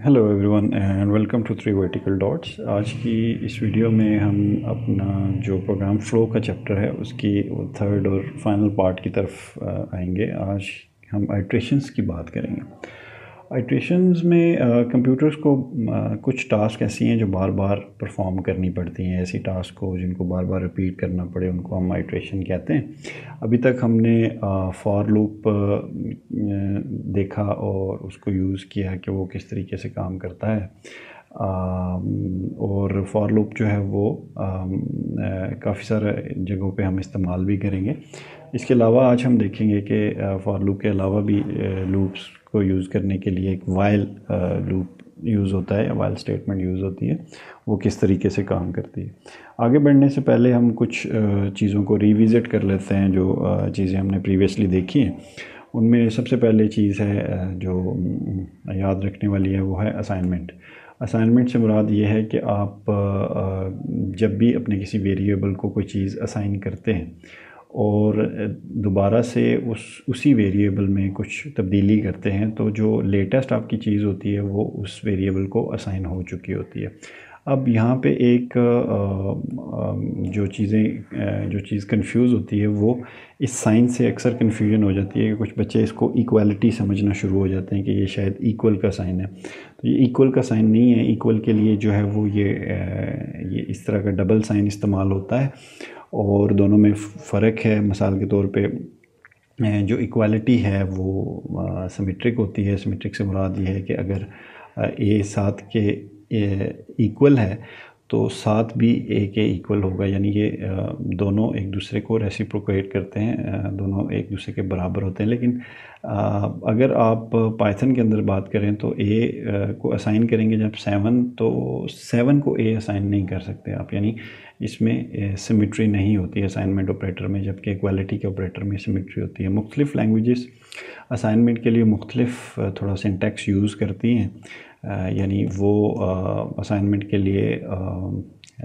Hello everyone and welcome to three vertical dots. आज की इस वीडियो में हम अपना जो प्रोग्राम फ्लो का चैप्टर है उसकी थर्ड और फाइनल पार्ट की तरफ आएंगे। आज हम आइट्रेशंस की बात करेंगे। आइट्रेशंस में कंप्यूटर्स को कुछ टास्क ऐसी हैं जो बार बार परफॉर्म करनी पड़ती हैं। ऐसी टास्क को जिनको बार बार रिपीट करना पड़े उनको हम आइट्रेशन कहते हैं। अभी तक हमने फॉर लूप देखा और उसको यूज़ किया कि वो किस तरीके से काम करता है। और फॉर लूप जो है वो काफ़ी सारे जगहों पे हम इस्तेमाल भी करेंगे। इसके अलावा आज हम देखेंगे कि फॉर लूप के अलावा भी लूप्स को यूज़ करने के लिए एक वाइल लूप यूज़ होता है या वाइल स्टेटमेंट यूज़ होती है, वो किस तरीके से काम करती है। आगे बढ़ने से पहले हम कुछ चीज़ों को रिविज़िट कर लेते हैं जो चीज़ें हमने प्रीवियसली देखी हैं। उनमें सबसे पहले चीज़ है जो याद रखने वाली है वो है असाइनमेंट। असाइनमेंट से मुराद ये है कि आप जब भी अपने किसी वेरिएबल को कोई चीज़ असाइन करते हैं और दोबारा से उसी वेरिएबल में कुछ तब्दीली करते हैं तो जो लेटेस्ट आपकी चीज़ होती है वो उस वेरिएबल को असाइन हो चुकी होती है। अब यहाँ पे एक जो चीज़ कंफ्यूज होती है वो इस साइन से अक्सर कन्फ्यूजन हो जाती है कि कुछ बच्चे इसको इक्वालिटी समझना शुरू हो जाते हैं कि ये शायद इक्वल का साइन है। तो ये इक्वल का साइन नहीं है। इक्वल के लिए जो है वो ये इस तरह का डबल साइन इस्तेमाल होता है और दोनों में फ़र्क है। मिसाल के तौर पे जो इक्वालिटी है वो सिमेट्रिक होती है। सिमेट्रिक से मुराद ये है कि अगर ए 7 के इक्वल है तो 7 भी ए के इक्वल होगा, यानी ये दोनों एक दूसरे को रेसिप्रोकेट करते हैं, दोनों एक दूसरे के बराबर होते हैं। लेकिन अगर आप पाइथन के अंदर बात करें तो ए को असाइन करेंगे जब 7, तो 7 को ए असाइन नहीं कर सकते आप, यानी इसमें सिमेट्री नहीं होती है असाइनमेंट ऑपरेटर में, जबकि इक्वालिटी के ऑपरेटर में सिमेट्री होती है। मुख्तलिफ लैंग्वेजेस असाइनमेंट के लिए मुख्तलिफ थोड़ा सिंटैक्स यूज़ करती हैं, यानी वो असाइनमेंट के लिए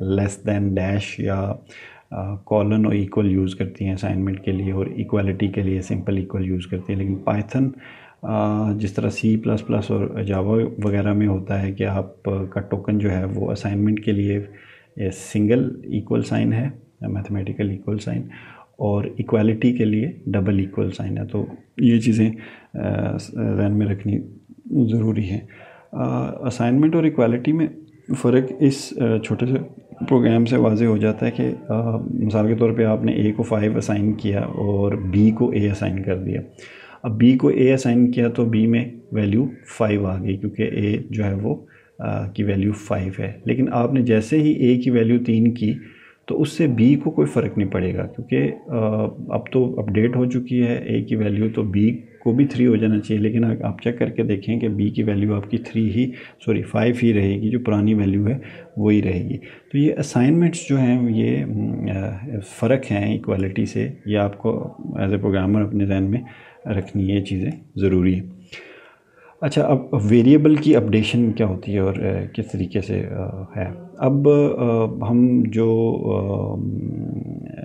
लेस दैन डैश या कॉलन और इक्वल यूज़ करती हैं असाइनमेंट के लिए, और इक्वालिटी के लिए सिंपल इक्वल यूज़ करती है। लेकिन पाइथन जिस तरह C++ और जावा वगैरह में होता है कि आप का टोकन जो है वो असाइनमेंट के लिए सिंगल इक्वल साइन है, मैथमेटिकल इक्वल साइन, और इक्वालिटी के लिए डबल इक्वल साइन है। तो ये चीज़ें ध्यान में रखनी ज़रूरी है। असाइनमेंट और इक्वालिटी में फ़र्क इस छोटे से प्रोग्राम से वाज़े हो जाता है कि मिसाल के तौर पे आपने ए को 5 असाइन किया और बी को ए असाइन कर दिया। अब बी को ए असाइन किया तो बी में वैल्यू 5 आ गई क्योंकि ए जो है वो की वैल्यू 5 है। लेकिन आपने जैसे ही ए की वैल्यू 3 की तो उससे बी को कोई फ़र्क नहीं पड़ेगा क्योंकि अब तो अपडेट हो चुकी है ए की वैल्यू, तो बी को भी 3 हो जाना चाहिए। लेकिन आप चेक करके देखें कि बी की वैल्यू आपकी 5 ही रहेगी, जो पुरानी वैल्यू है वही रहेगी। तो ये असाइनमेंट्स जो हैं ये फ़र्क हैं इक्वालिटी से, ये आपको एज ए प्रोग्रामर अपने ध्यान में रखनी है, ये चीज़ें ज़रूरी है। अच्छा, अब वेरिएबल की अपडेशन क्या होती है और किस तरीके से है। अब हम जो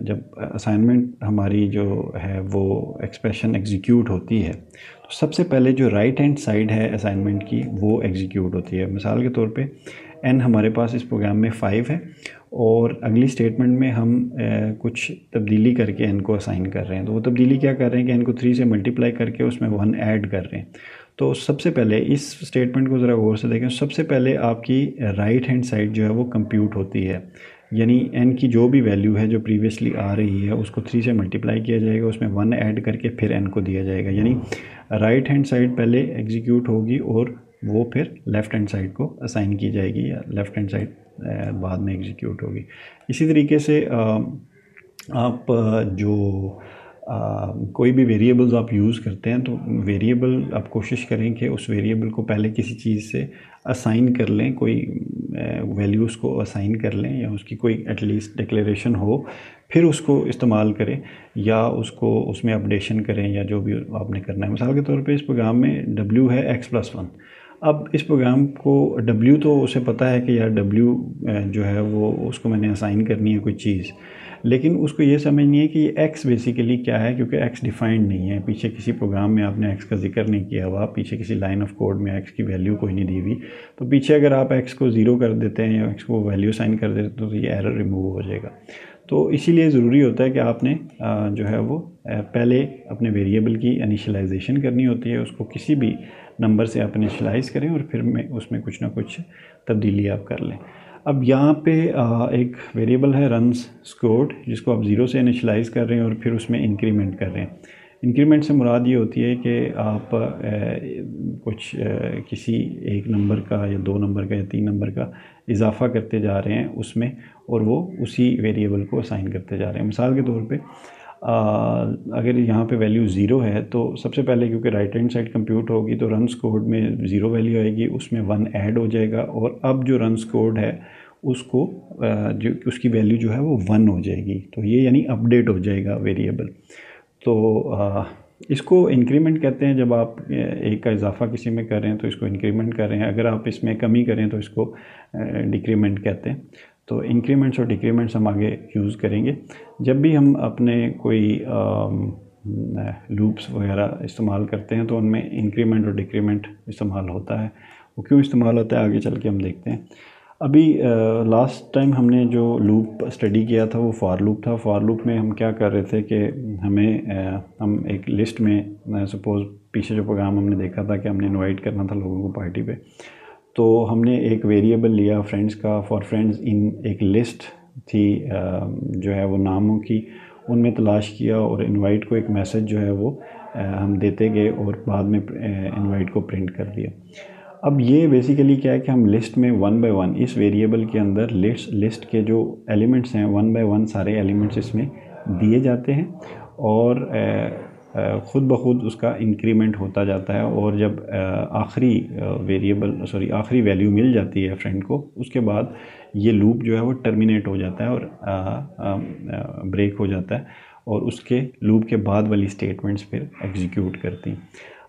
जब असाइनमेंट हमारी जो है वो एक्सप्रेशन एग्जीक्यूट होती है तो सबसे पहले जो राइट हैंड साइड है असाइनमेंट की वो एग्जीक्यूट होती है। मिसाल के तौर पे n हमारे पास इस प्रोग्राम में 5 है और अगली स्टेटमेंट में हम कुछ तब्दीली करके n को असाइन कर रहे हैं। तो वो तब्दीली क्या कर रहे हैं कि n को 3 से मल्टीप्लाई करके उसमें 1 ऐड कर रहे हैं। तो सबसे पहले इस स्टेटमेंट को ज़रा गौर से देखें। सबसे पहले आपकी राइट हैंड साइड जो है वो कंप्यूट होती है, यानी n की जो भी वैल्यू है जो प्रीवियसली आ रही है उसको 3 से मल्टीप्लाई किया जाएगा, उसमें 1 ऐड करके फिर n को दिया जाएगा। यानी राइट हैंड साइड पहले एग्जीक्यूट होगी और वो फिर लेफ़्ट हैंड साइड को असाइन की जाएगी, या लेफ़्ट हैंड साइड बाद में एग्जीक्यूट होगी। इसी तरीके से आप जो कोई भी वेरिएबल्स आप यूज़ करते हैं तो वेरिएबल आप कोशिश करें कि उस वेरिएबल को पहले किसी चीज़ से असाइन कर लें, कोई वैल्यू उसको असाइन कर लें या उसकी कोई एटलीस्ट डिक्लेरेशन हो, फिर उसको इस्तेमाल करें या उसको उसमें अपडेशन करें या जो भी आपने करना है। मिसाल के तौर पे इस प्रोग्राम में w है x+1। अब इस प्रोग्राम को W तो उसे पता है कि यार W जो है वो उसको मैंने असाइन करनी है कोई चीज़, लेकिन उसको ये समझनी है कि ये x बेसिकली क्या है, क्योंकि x डिफाइंड नहीं है। पीछे किसी प्रोग्राम में आपने x का जिक्र नहीं किया हुआ, पीछे किसी लाइन ऑफ कोड में x की वैल्यू कोई नहीं दी हुई, तो पीछे अगर आप x को 0 कर देते हैं या x को वैल्यू साइन कर देते हैं तो ये एरर रिमूव हो जाएगा। तो इसीलिए ज़रूरी होता है कि आपने जो है वो पहले अपने वेरिएबल की इनिशियलाइजेशन करनी होती है, उसको किसी भी नंबर से आप इनिशियलाइज़ करें और फिर में उसमें कुछ ना कुछ तब्दीली आप कर लें। अब यहाँ पे एक वेरिएबल है रन्स स्कोर्ड, जिसको आप 0 से इनिशियलाइज़ कर रहे हैं और फिर उसमें इंक्रीमेंट कर रहे हैं। इंक्रीमेंट से मुराद ये होती है कि आप कुछ किसी एक नंबर का या 2 नंबर का या 3 नंबर का इजाफ़ा करते जा रहे हैं उसमें, और वो उसी वेरिएबल को असाइन करते जा रहे हैं। मिसाल के तौर पे अगर यहाँ पे वैल्यू 0 है तो सबसे पहले, क्योंकि राइट हैंड साइड कंप्यूट होगी, तो रन्स कोड में 0 वैल्यू आएगी, उसमें 1 ऐड हो जाएगा, और अब जो रन्स कोड है उसको जो उसकी वैल्यू जो है वो 1 हो जाएगी। तो ये यानी अपडेट हो जाएगा वेरिएबल। तो इसको इंक्रीमेंट कहते हैं। जब आप एक का इजाफा किसी में कर रहे हैं तो इसको इंक्रीमेंट कर रहे हैं, अगर आप इसमें कमी करें तो इसको डिक्रीमेंट कहते हैं। तो इंक्रीमेंट्स और डिक्रीमेंट्स हम आगे यूज़ करेंगे। जब भी हम अपने कोई लूप्स वगैरह इस्तेमाल करते हैं तो उनमें इंक्रीमेंट और डिक्रीमेंट इस्तेमाल होता है। वो क्यों इस्तेमाल होता है आगे चल के हम देखते हैं। अभी लास्ट टाइम हमने जो लूप स्टडी किया था वो फॉर लूप था। फॉर लूप में हम क्या कर रहे थे कि हम एक लिस्ट में सपोज़ पीछे जो प्रोग्राम हमने देखा था कि हमने इनवाइट करना था लोगों को पार्टी पे, तो हमने एक वेरिएबल लिया फ्रेंड्स का, फॉर फ्रेंड्स इन एक लिस्ट थी जो है वो नामों की, उनमें तलाश किया और इनवाइट को एक मैसेज जो है वो हम देते गए और बाद में इनवाइट को प्रिंट कर दिया। अब ये बेसिकली क्या है कि हम लिस्ट में 1 बाय 1 इस वेरिएबल के अंदर लिस्ट के जो एलिमेंट्स हैं 1 बाय 1 सारे एलिमेंट्स इसमें दिए जाते हैं और ख़ुद ब खुद उसका इंक्रीमेंट होता जाता है। और जब आखिरी वैल्यू मिल जाती है फ्रेंड को, उसके बाद ये लूप जो है वो टर्मिनेट हो जाता है और ब्रेक हो जाता है और उसके लूप के बाद वाली स्टेटमेंट्स फिर एग्जीक्यूट करती हैं।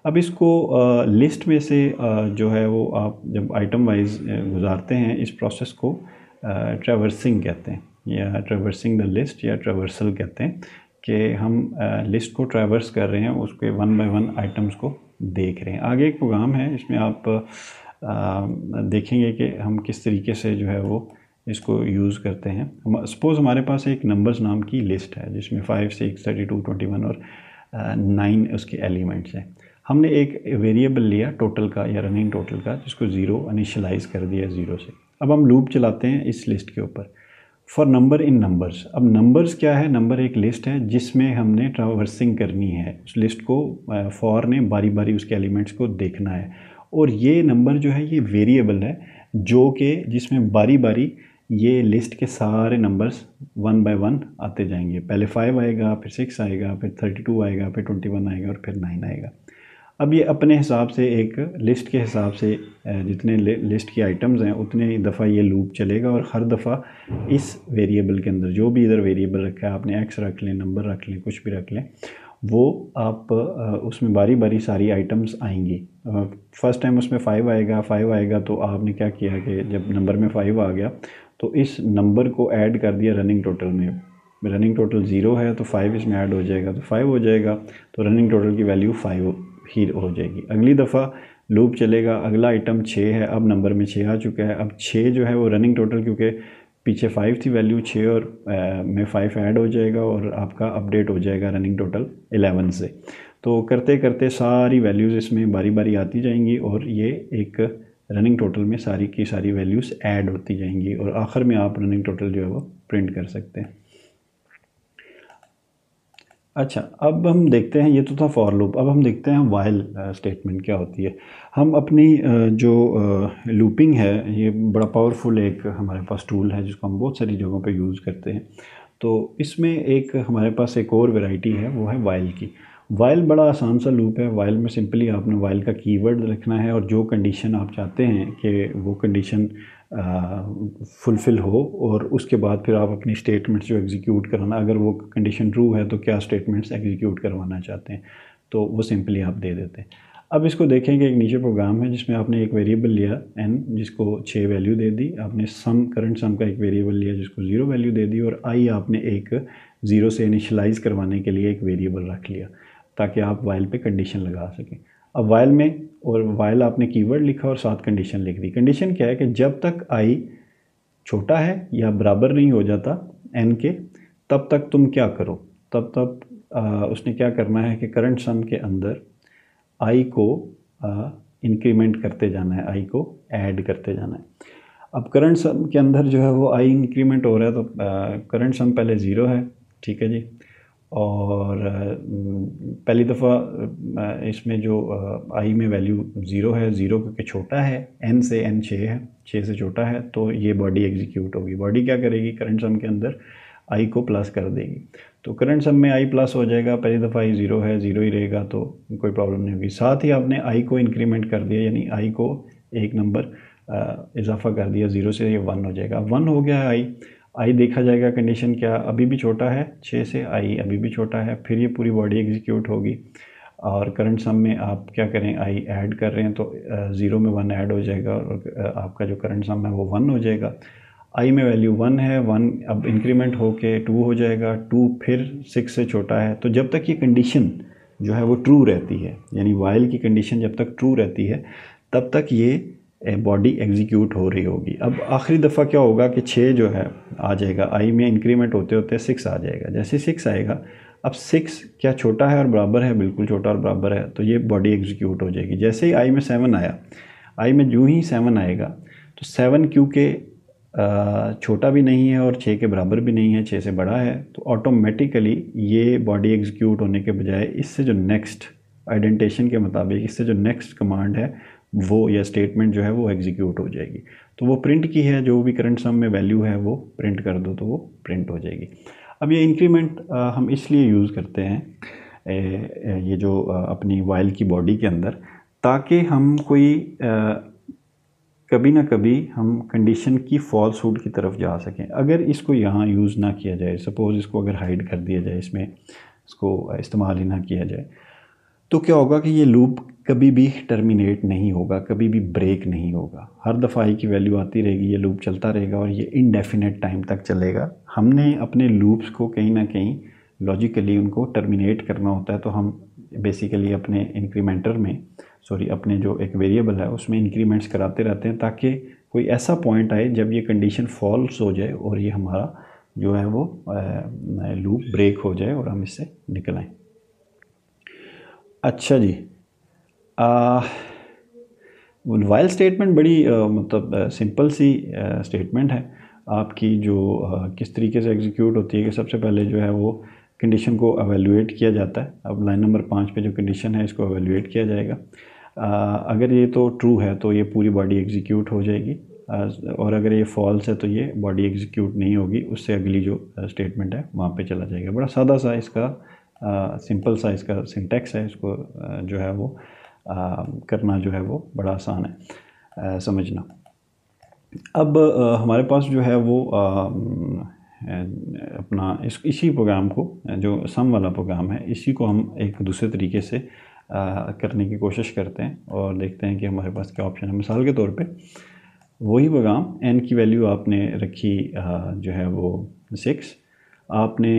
अब इसको लिस्ट में से जो है वो आप जब आइटम वाइज गुजारते हैं, इस प्रोसेस को ट्रैवर्सिंग कहते हैं या ट्रैवर्सिंग द लिस्ट या ट्रैवर्सल कहते हैं कि हम लिस्ट को ट्रैवर्स कर रहे हैं, उसके 1 बाय 1 आइटम्स को देख रहे हैं। आगे एक प्रोग्राम है, इसमें आप देखेंगे कि हम किस तरीके से जो है वो इसको यूज़ करते हैं। हम सपोज़ हमारे पास एक नंबर्स नाम की लिस्ट है जिसमें 5, 6, 32, 21 और 9 उसके एलिमेंट्स हैं। हमने एक वेरिएबल लिया टोटल का या रनिंग टोटल का, जिसको 0 इनिशियलाइज़ कर दिया 0 से। अब हम लूप चलाते हैं इस लिस्ट के ऊपर फॉर नंबर इन नंबर्स। अब नंबर्स क्या है? नंबर एक लिस्ट है जिसमें हमने ट्रैवर्सिंग करनी है उस लिस्ट को। फॉर ने बारी बारी उसके एलिमेंट्स को देखना है और ये नंबर जो है ये वेरिएबल है जो कि जिसमें बारी बारी ये लिस्ट के सारे नंबर्स 1 बाय 1 आते जाएंगे। पहले 5 आएगा, फिर 6 आएगा, फिर 32 आएगा, फिर 21 आएगा और फिर 9 आएगा। अब ये अपने हिसाब से एक लिस्ट के हिसाब से जितने लिस्ट की आइटम्स हैं उतने दफ़ा ये लूप चलेगा और हर दफ़ा इस वेरिएबल के अंदर जो भी इधर वेरिएबल रखा है, आपने एक्स रख लें, नंबर रख लें, कुछ भी रख लें, वो आप उसमें बारी बारी सारी आइटम्स आएंगी। फर्स्ट टाइम उसमें 5 आएगा तो आपने क्या किया कि जब नंबर में 5 आ गया तो इस नंबर को ऐड कर दिया रनिंग टोटल में। रनिंग टोटल 0 है तो 5 इसमें ऐड हो जाएगा तो 5 हो जाएगा, तो रनिंग टोटल की वैल्यू 5 ही हो जाएगी। अगली दफ़ा लूप चलेगा, अगला आइटम 6 है, अब नंबर में 6 आ चुका है। अब 6 जो है वो रनिंग टोटल, क्योंकि पीछे 5 थी वैल्यू, 6 और में 5 ऐड हो जाएगा और आपका अपडेट हो जाएगा रनिंग टोटल 11 से। तो करते करते सारी वैल्यूज़ इसमें बारी बारी आती जाएंगी और ये एक रनिंग टोटल में सारी की सारी वैल्यूज़ ऐड होती जाएंगी और आखिर में आप रनिंग टोटल जो है वो प्रिंट कर सकते हैं। अच्छा, अब हम देखते हैं, ये तो था फॉर लूप। अब हम देखते हैं वाइल स्टेटमेंट क्या होती है। हम अपनी जो लूपिंग है, ये बड़ा पावरफुल एक हमारे पास टूल है जिसको हम बहुत सारी जगहों पे यूज़ करते हैं। तो इसमें एक हमारे पास एक और वैरायटी है, वो है वाइल की। वाइल बड़ा आसान सा लूप है। वाइल में सिंपली आपने वाइल का कीवर्ड रखना है और जो कंडीशन आप चाहते हैं कि वो कंडीशन फुलफ़िल हो और उसके बाद फिर आप अपनी स्टेटमेंट्स जो एग्जीक्यूट करवाना, अगर वो कंडीशन ट्रू है तो क्या स्टेटमेंट्स एग्जीक्यूट करवाना चाहते हैं, तो वो सिंपली आप दे देते हैं। अब इसको देखें कि एक नीचे प्रोग्राम है जिसमें आपने एक वेरिएबल लिया n, जिसको 6 वैल्यू दे दी, आपने सम करंट सम का एक वेरिएबल लिया जिसको 0 वैल्यू दे दी, और i आपने एक 0 से इनिशलाइज करवाने के लिए एक वेरिएबल रख लिया ताकि आप वाइल पे कंडीशन लगा सकें। अब वाइल में, और वाइल आपने कीवर्ड लिखा और साथ कंडीशन लिख दी। कंडीशन क्या है कि जब तक i छोटा है या बराबर नहीं हो जाता n के, तब तक तुम क्या करो, तब उसने क्या करना है कि करंट सम के अंदर i को इंक्रीमेंट करते जाना है, i को ऐड करते जाना है। अब करंट सम के अंदर जो है वो i इंक्रीमेंट हो रहा है, तो करंट सम पहले 0 है, ठीक है जी, और पहली दफ़ा इसमें जो i में वैल्यू 0 है, 0 क्योंकि छोटा है n से, n 6 है, 6 से छोटा है, तो ये बॉडी एग्जीक्यूट होगी। बॉडी क्या करेगी, करंट सम के अंदर i को प्लस कर देगी, तो करंट सम में i प्लस हो जाएगा। पहली दफ़ा i 0 है, 0 ही रहेगा, तो कोई प्रॉब्लम नहीं होगी। साथ ही आपने i को इंक्रीमेंट कर दिया, यानी i को एक नंबर इजाफा कर दिया, 0 से ये 1 हो जाएगा। 1 हो गया है i देखा जाएगा कंडीशन क्या, अभी भी छोटा है 6 से, i अभी भी छोटा है, फिर ये पूरी बॉडी एग्जीक्यूट होगी। और करंट सम में आप क्या करें, i ऐड कर रहे हैं तो 0 में 1 ऐड हो जाएगा और आपका जो करंट सम है वो 1 हो जाएगा। i में वैल्यू 1 है, 1 अब इंक्रीमेंट होके 2 हो जाएगा, 2 फिर 6 से छोटा है। तो जब तक ये कंडीशन जो है वो ट्रू रहती है, यानी वाइल की कंडीशन जब तक ट्रू रहती है, तब तक ये बॉडी एग्जीक्यूट हो रही होगी। अब आखिरी दफ़ा क्या होगा कि 6 जो है आ जाएगा, i में इंक्रीमेंट होते होते 6 आ जाएगा। जैसे 6 आएगा, अब 6 क्या छोटा है और बराबर है, बिल्कुल छोटा और बराबर है, तो ये बॉडी एग्जीक्यूट हो जाएगी। जैसे ही i में 7 आया, i में जो ही 7 आएगा, तो 7 क्योंकि छोटा भी नहीं है और 6 के बराबर भी नहीं है, 6 से बड़ा है, तो ऑटोमेटिकली ये बॉडी एग्जीक्यूट होने के बजाय इससे जो नेक्स्ट आइडेंटिफिकेशन के मुताबिक इससे जो नेक्स्ट कमांड है वो या स्टेटमेंट जो है वो एग्जीक्यूट हो जाएगी। तो वो प्रिंट की है, जो भी करंट सम में वैल्यू है वो प्रिंट कर दो तो वो प्रिंट हो जाएगी। अब ये इंक्रीमेंट हम इसलिए यूज़ करते हैं ये जो अपनी वाइल की बॉडी के अंदर, ताकि हम कोई कभी ना कभी हम कंडीशन की फॉल्सहुड की तरफ जा सकें। अगर इसको यहाँ यूज़ ना किया जाए, सपोज़ इसको अगर हाइड कर दिया जाए, इसमें इसको इस्तेमाल ही ना किया जाए, तो क्या होगा कि ये लूप कभी भी टर्मिनेट नहीं होगा, कभी भी ब्रेक नहीं होगा। हर दफ़ा i की वैल्यू आती रहेगी, ये लूप चलता रहेगा और ये इनडेफिनेट टाइम तक चलेगा। हमने अपने लूप्स को कहीं ना कहीं लॉजिकली उनको टर्मिनेट करना होता है, तो हम बेसिकली अपने इंक्रीमेंटर में अपने जो एक वेरिएबल है उसमें इंक्रीमेंट्स कराते रहते हैं, ताकि कोई ऐसा पॉइंट आए जब ये कंडीशन फॉल्स हो जाए और ये हमारा जो है वो लूप ब्रेक हो जाए और हम इससे निकल आएँ। अच्छा जी, वाइल स्टेटमेंट बड़ी मतलब सिंपल सी स्टेटमेंट है आपकी, जो किस तरीके से एग्जीक्यूट होती है कि सबसे पहले जो है वो कंडीशन को एवेलुएट किया जाता है। अब लाइन नंबर 5 पे जो कंडीशन है इसको एवेलुएट किया जाएगा। अगर ये तो ट्रू है तो ये पूरी बॉडी एग्जीक्यूट हो जाएगी, और अगर ये फॉल्स है तो ये बॉडी एग्जीक्यूट नहीं होगी, उससे अगली जो स्टेटमेंट है वहाँ पे चला जाएगा। बड़ा सादा सा इसका सिंपल सा इसका सिंटैक्स है, इसको जो है वो करना जो है वो बड़ा आसान है समझना। अब हमारे पास जो है वो अपना इसी प्रोग्राम को, जो सम वाला प्रोग्राम है, इसी को हम एक दूसरे तरीके से करने की कोशिश करते हैं और देखते हैं कि हमारे पास क्या ऑप्शन है। मिसाल के तौर पे वही प्रोग्राम n की वैल्यू आपने रखी जो है वो 6, आपने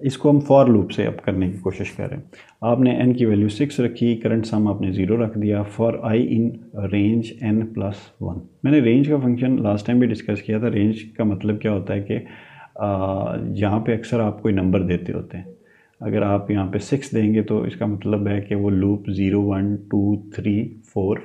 इसको हम फॉर लूप से अब करने की कोशिश कर रहे हैं। आपने n की वैल्यू 6 रखी, करंट सम आपने 0 रख दिया, for i in range n+1। मैंने रेंज का फंक्शन लास्ट टाइम भी डिस्कस किया था। रेंज का मतलब क्या होता है कि यहाँ पे अक्सर आप कोई नंबर देते होते हैं। अगर आप यहाँ पे 6 देंगे तो इसका मतलब है कि वो लूप 0 1 2 3 4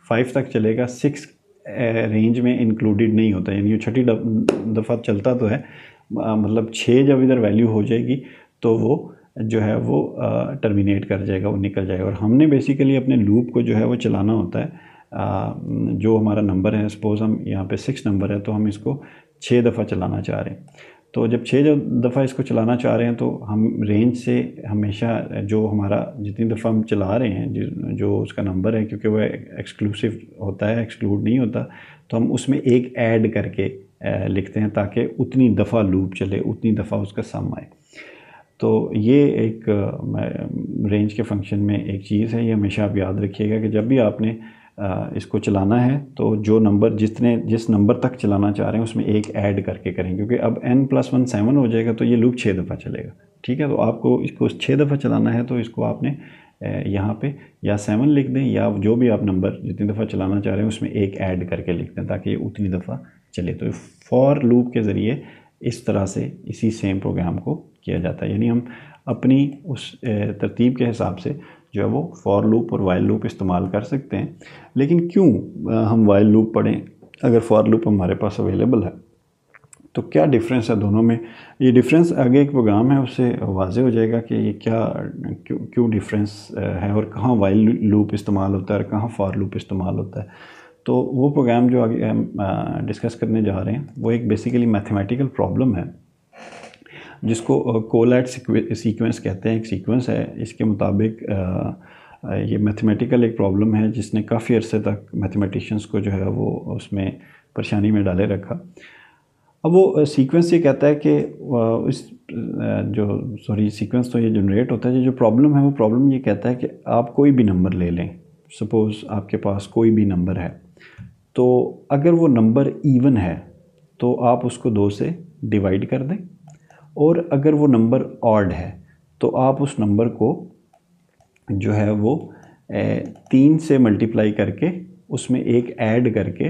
5 तक चलेगा। 6 रेंज में इंक्लूडेड नहीं होता, यानी छठी दफ़ा चलता तो है, मतलब 6 जब इधर वैल्यू हो जाएगी तो वो जो है वो टर्मिनेट कर जाएगा, वो निकल जाएगा। और हमने बेसिकली अपने लूप को जो है वो चलाना होता है। जो हमारा नंबर है, सपोज़ हम यहाँ पे 6 नंबर है तो हम इसको 6 दफ़ा चलाना चाह रहे हैं। तो जब 6 दफ़ा इसको चलाना चाह रहे हैं तो हम रेंज से हमेशा जो हमारा जितनी दफ़ा हम चला रहे हैं जो उसका नंबर है, क्योंकि वह एक्सक्लूसिव होता है, एक्सक्लूड नहीं होता, तो हम उसमें एक ऐड करके लिखते हैं ताकि उतनी दफ़ा लूप चले, उतनी दफ़ा उसका सम आए। तो ये एक रेंज के फंक्शन में एक चीज़ है, ये हमेशा आप याद रखिएगा कि जब भी आपने इसको चलाना है तो जो नंबर जिस नंबर तक चलाना चाह रहे हैं उसमें एक ऐड करके करें, क्योंकि अब n+1 7 हो जाएगा तो ये लूप 6 दफ़ा चलेगा। ठीक है, तो आपको इसको 6 दफ़ा चलाना है तो इसको आपने यहाँ पे या 7 लिख दें या जो भी आप नंबर जितनी दफ़ा चलाना चाह रहे हैं उसमें एक ऐड करके लिख दें ताकि ये उतनी दफ़ा चले। तो फॉर लूप के ज़रिए इस तरह से इसी सेम प्रोग्राम को किया जाता है, यानी हम अपनी उस तरतीब के हिसाब से जो है वो फॉर लूप और वाइल लूप इस्तेमाल कर सकते हैं। लेकिन क्यों हम वाइल लूप पढ़ें अगर फॉर लूप हमारे पास अवेलेबल है? तो क्या डिफरेंस है दोनों में? ये डिफरेंस आगे एक प्रोग्राम है उससे वाज़े हो जाएगा कि ये क्यों डिफरेंस है और कहाँ वाइल लूप इस्तेमाल होता है और कहाँ फॉर लूप इस्तेमाल होता है। तो वो प्रोग्राम जो आगे हम डिस्कस करने जा रहे हैं वो एक बेसिकली मैथमेटिकल प्रॉब्लम है जिसको कोलैट सीक्वेंस कहते हैं। एक सीक्वेंस है, इसके मुताबिक ये मैथमेटिकल एक प्रॉब्लम है जिसने काफ़ी अरसे तक मैथमेटिशियंस को जो है वो उसमें परेशानी में डाले रखा। अब वो सीक्वेंस ये कहता है कि सीक्वेंस तो ये जनरेट होता है, जो प्रॉब्लम है वो प्रॉब्लम ये कहता है कि आप कोई भी नंबर ले लें। सपोज़ आपके पास कोई भी नंबर है, तो अगर वो नंबर इवन है तो आप उसको 2 से डिवाइड कर दें, और अगर वो नंबर ऑड है तो आप उस नंबर को जो है वो 3 से मल्टीप्लाई करके उसमें एक ऐड करके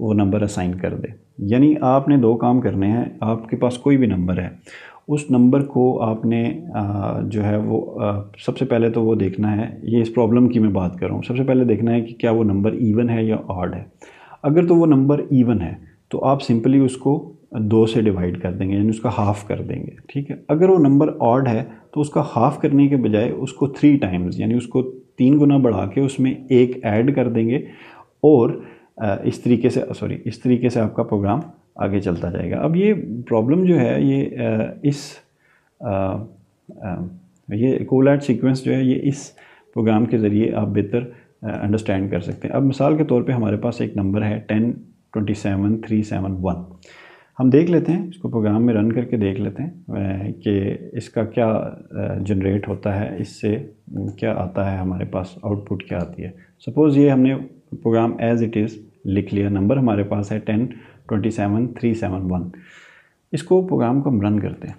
वो नंबर असाइन कर दे। यानी आपने 2 काम करने हैं। आपके पास कोई भी नंबर है, उस नंबर को आपने जो है वो सबसे पहले तो वो देखना है, ये इस प्रॉब्लम की मैं बात कर रहा हूँ, सबसे पहले देखना है कि क्या वो नंबर इवन है या ऑड है। अगर तो वो नंबर इवन है तो आप सिंपली उसको 2 से डिवाइड कर देंगे, यानी उसका हाफ़ कर देंगे। ठीक है, अगर वो नंबर ऑड है तो उसका हाफ़ करने के बजाय उसको 3 टाइम्स यानी उसको 3 गुना बढ़ा के उसमें एक ऐड कर देंगे, और इस तरीके से आपका प्रोग्राम आगे चलता जाएगा। अब ये प्रॉब्लम जो है ये कोलैट सीक्वेंस जो है ये इस प्रोग्राम के ज़रिए आप बेहतर अंडरस्टैंड कर सकते हैं। अब मिसाल के तौर पे हमारे पास एक नंबर है 10 27 371। हम देख लेते हैं, इसको प्रोग्राम में रन करके देख लेते हैं कि इसका क्या जनरेट होता है, इससे क्या आता है हमारे पास, आउटपुट क्या आती है। सपोज़ ये हमने प्रोग्राम एज़ इट इज़ लिख लिया, नंबर हमारे पास है 10 27 371। इसको प्रोग्राम को हम रन करते हैं।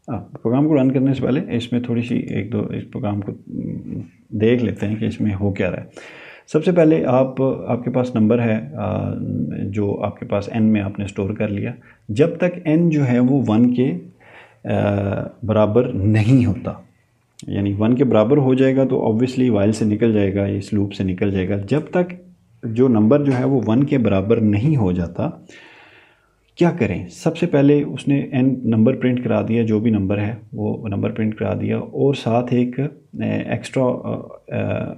प्रोग्राम को रन करने से पहले इसमें थोड़ी सी एक दो इस प्रोग्राम को देख लेते हैं कि इसमें हो क्या रहा है। सबसे पहले आपके पास नंबर है जो आपके पास n में आपने स्टोर कर लिया। जब तक n जो है वो 1 के बराबर नहीं होता, यानी 1 के बराबर हो जाएगा तो ऑब्वियसली वाइल से निकल जाएगा, इस लूप से निकल जाएगा। जब तक जो नंबर जो है वो 1 के बराबर नहीं हो जाता, क्या करें? सबसे पहले उसने n नंबर प्रिंट करा दिया, जो भी नंबर है वो नंबर प्रिंट करा दिया, और साथ एक एक्स्ट्रा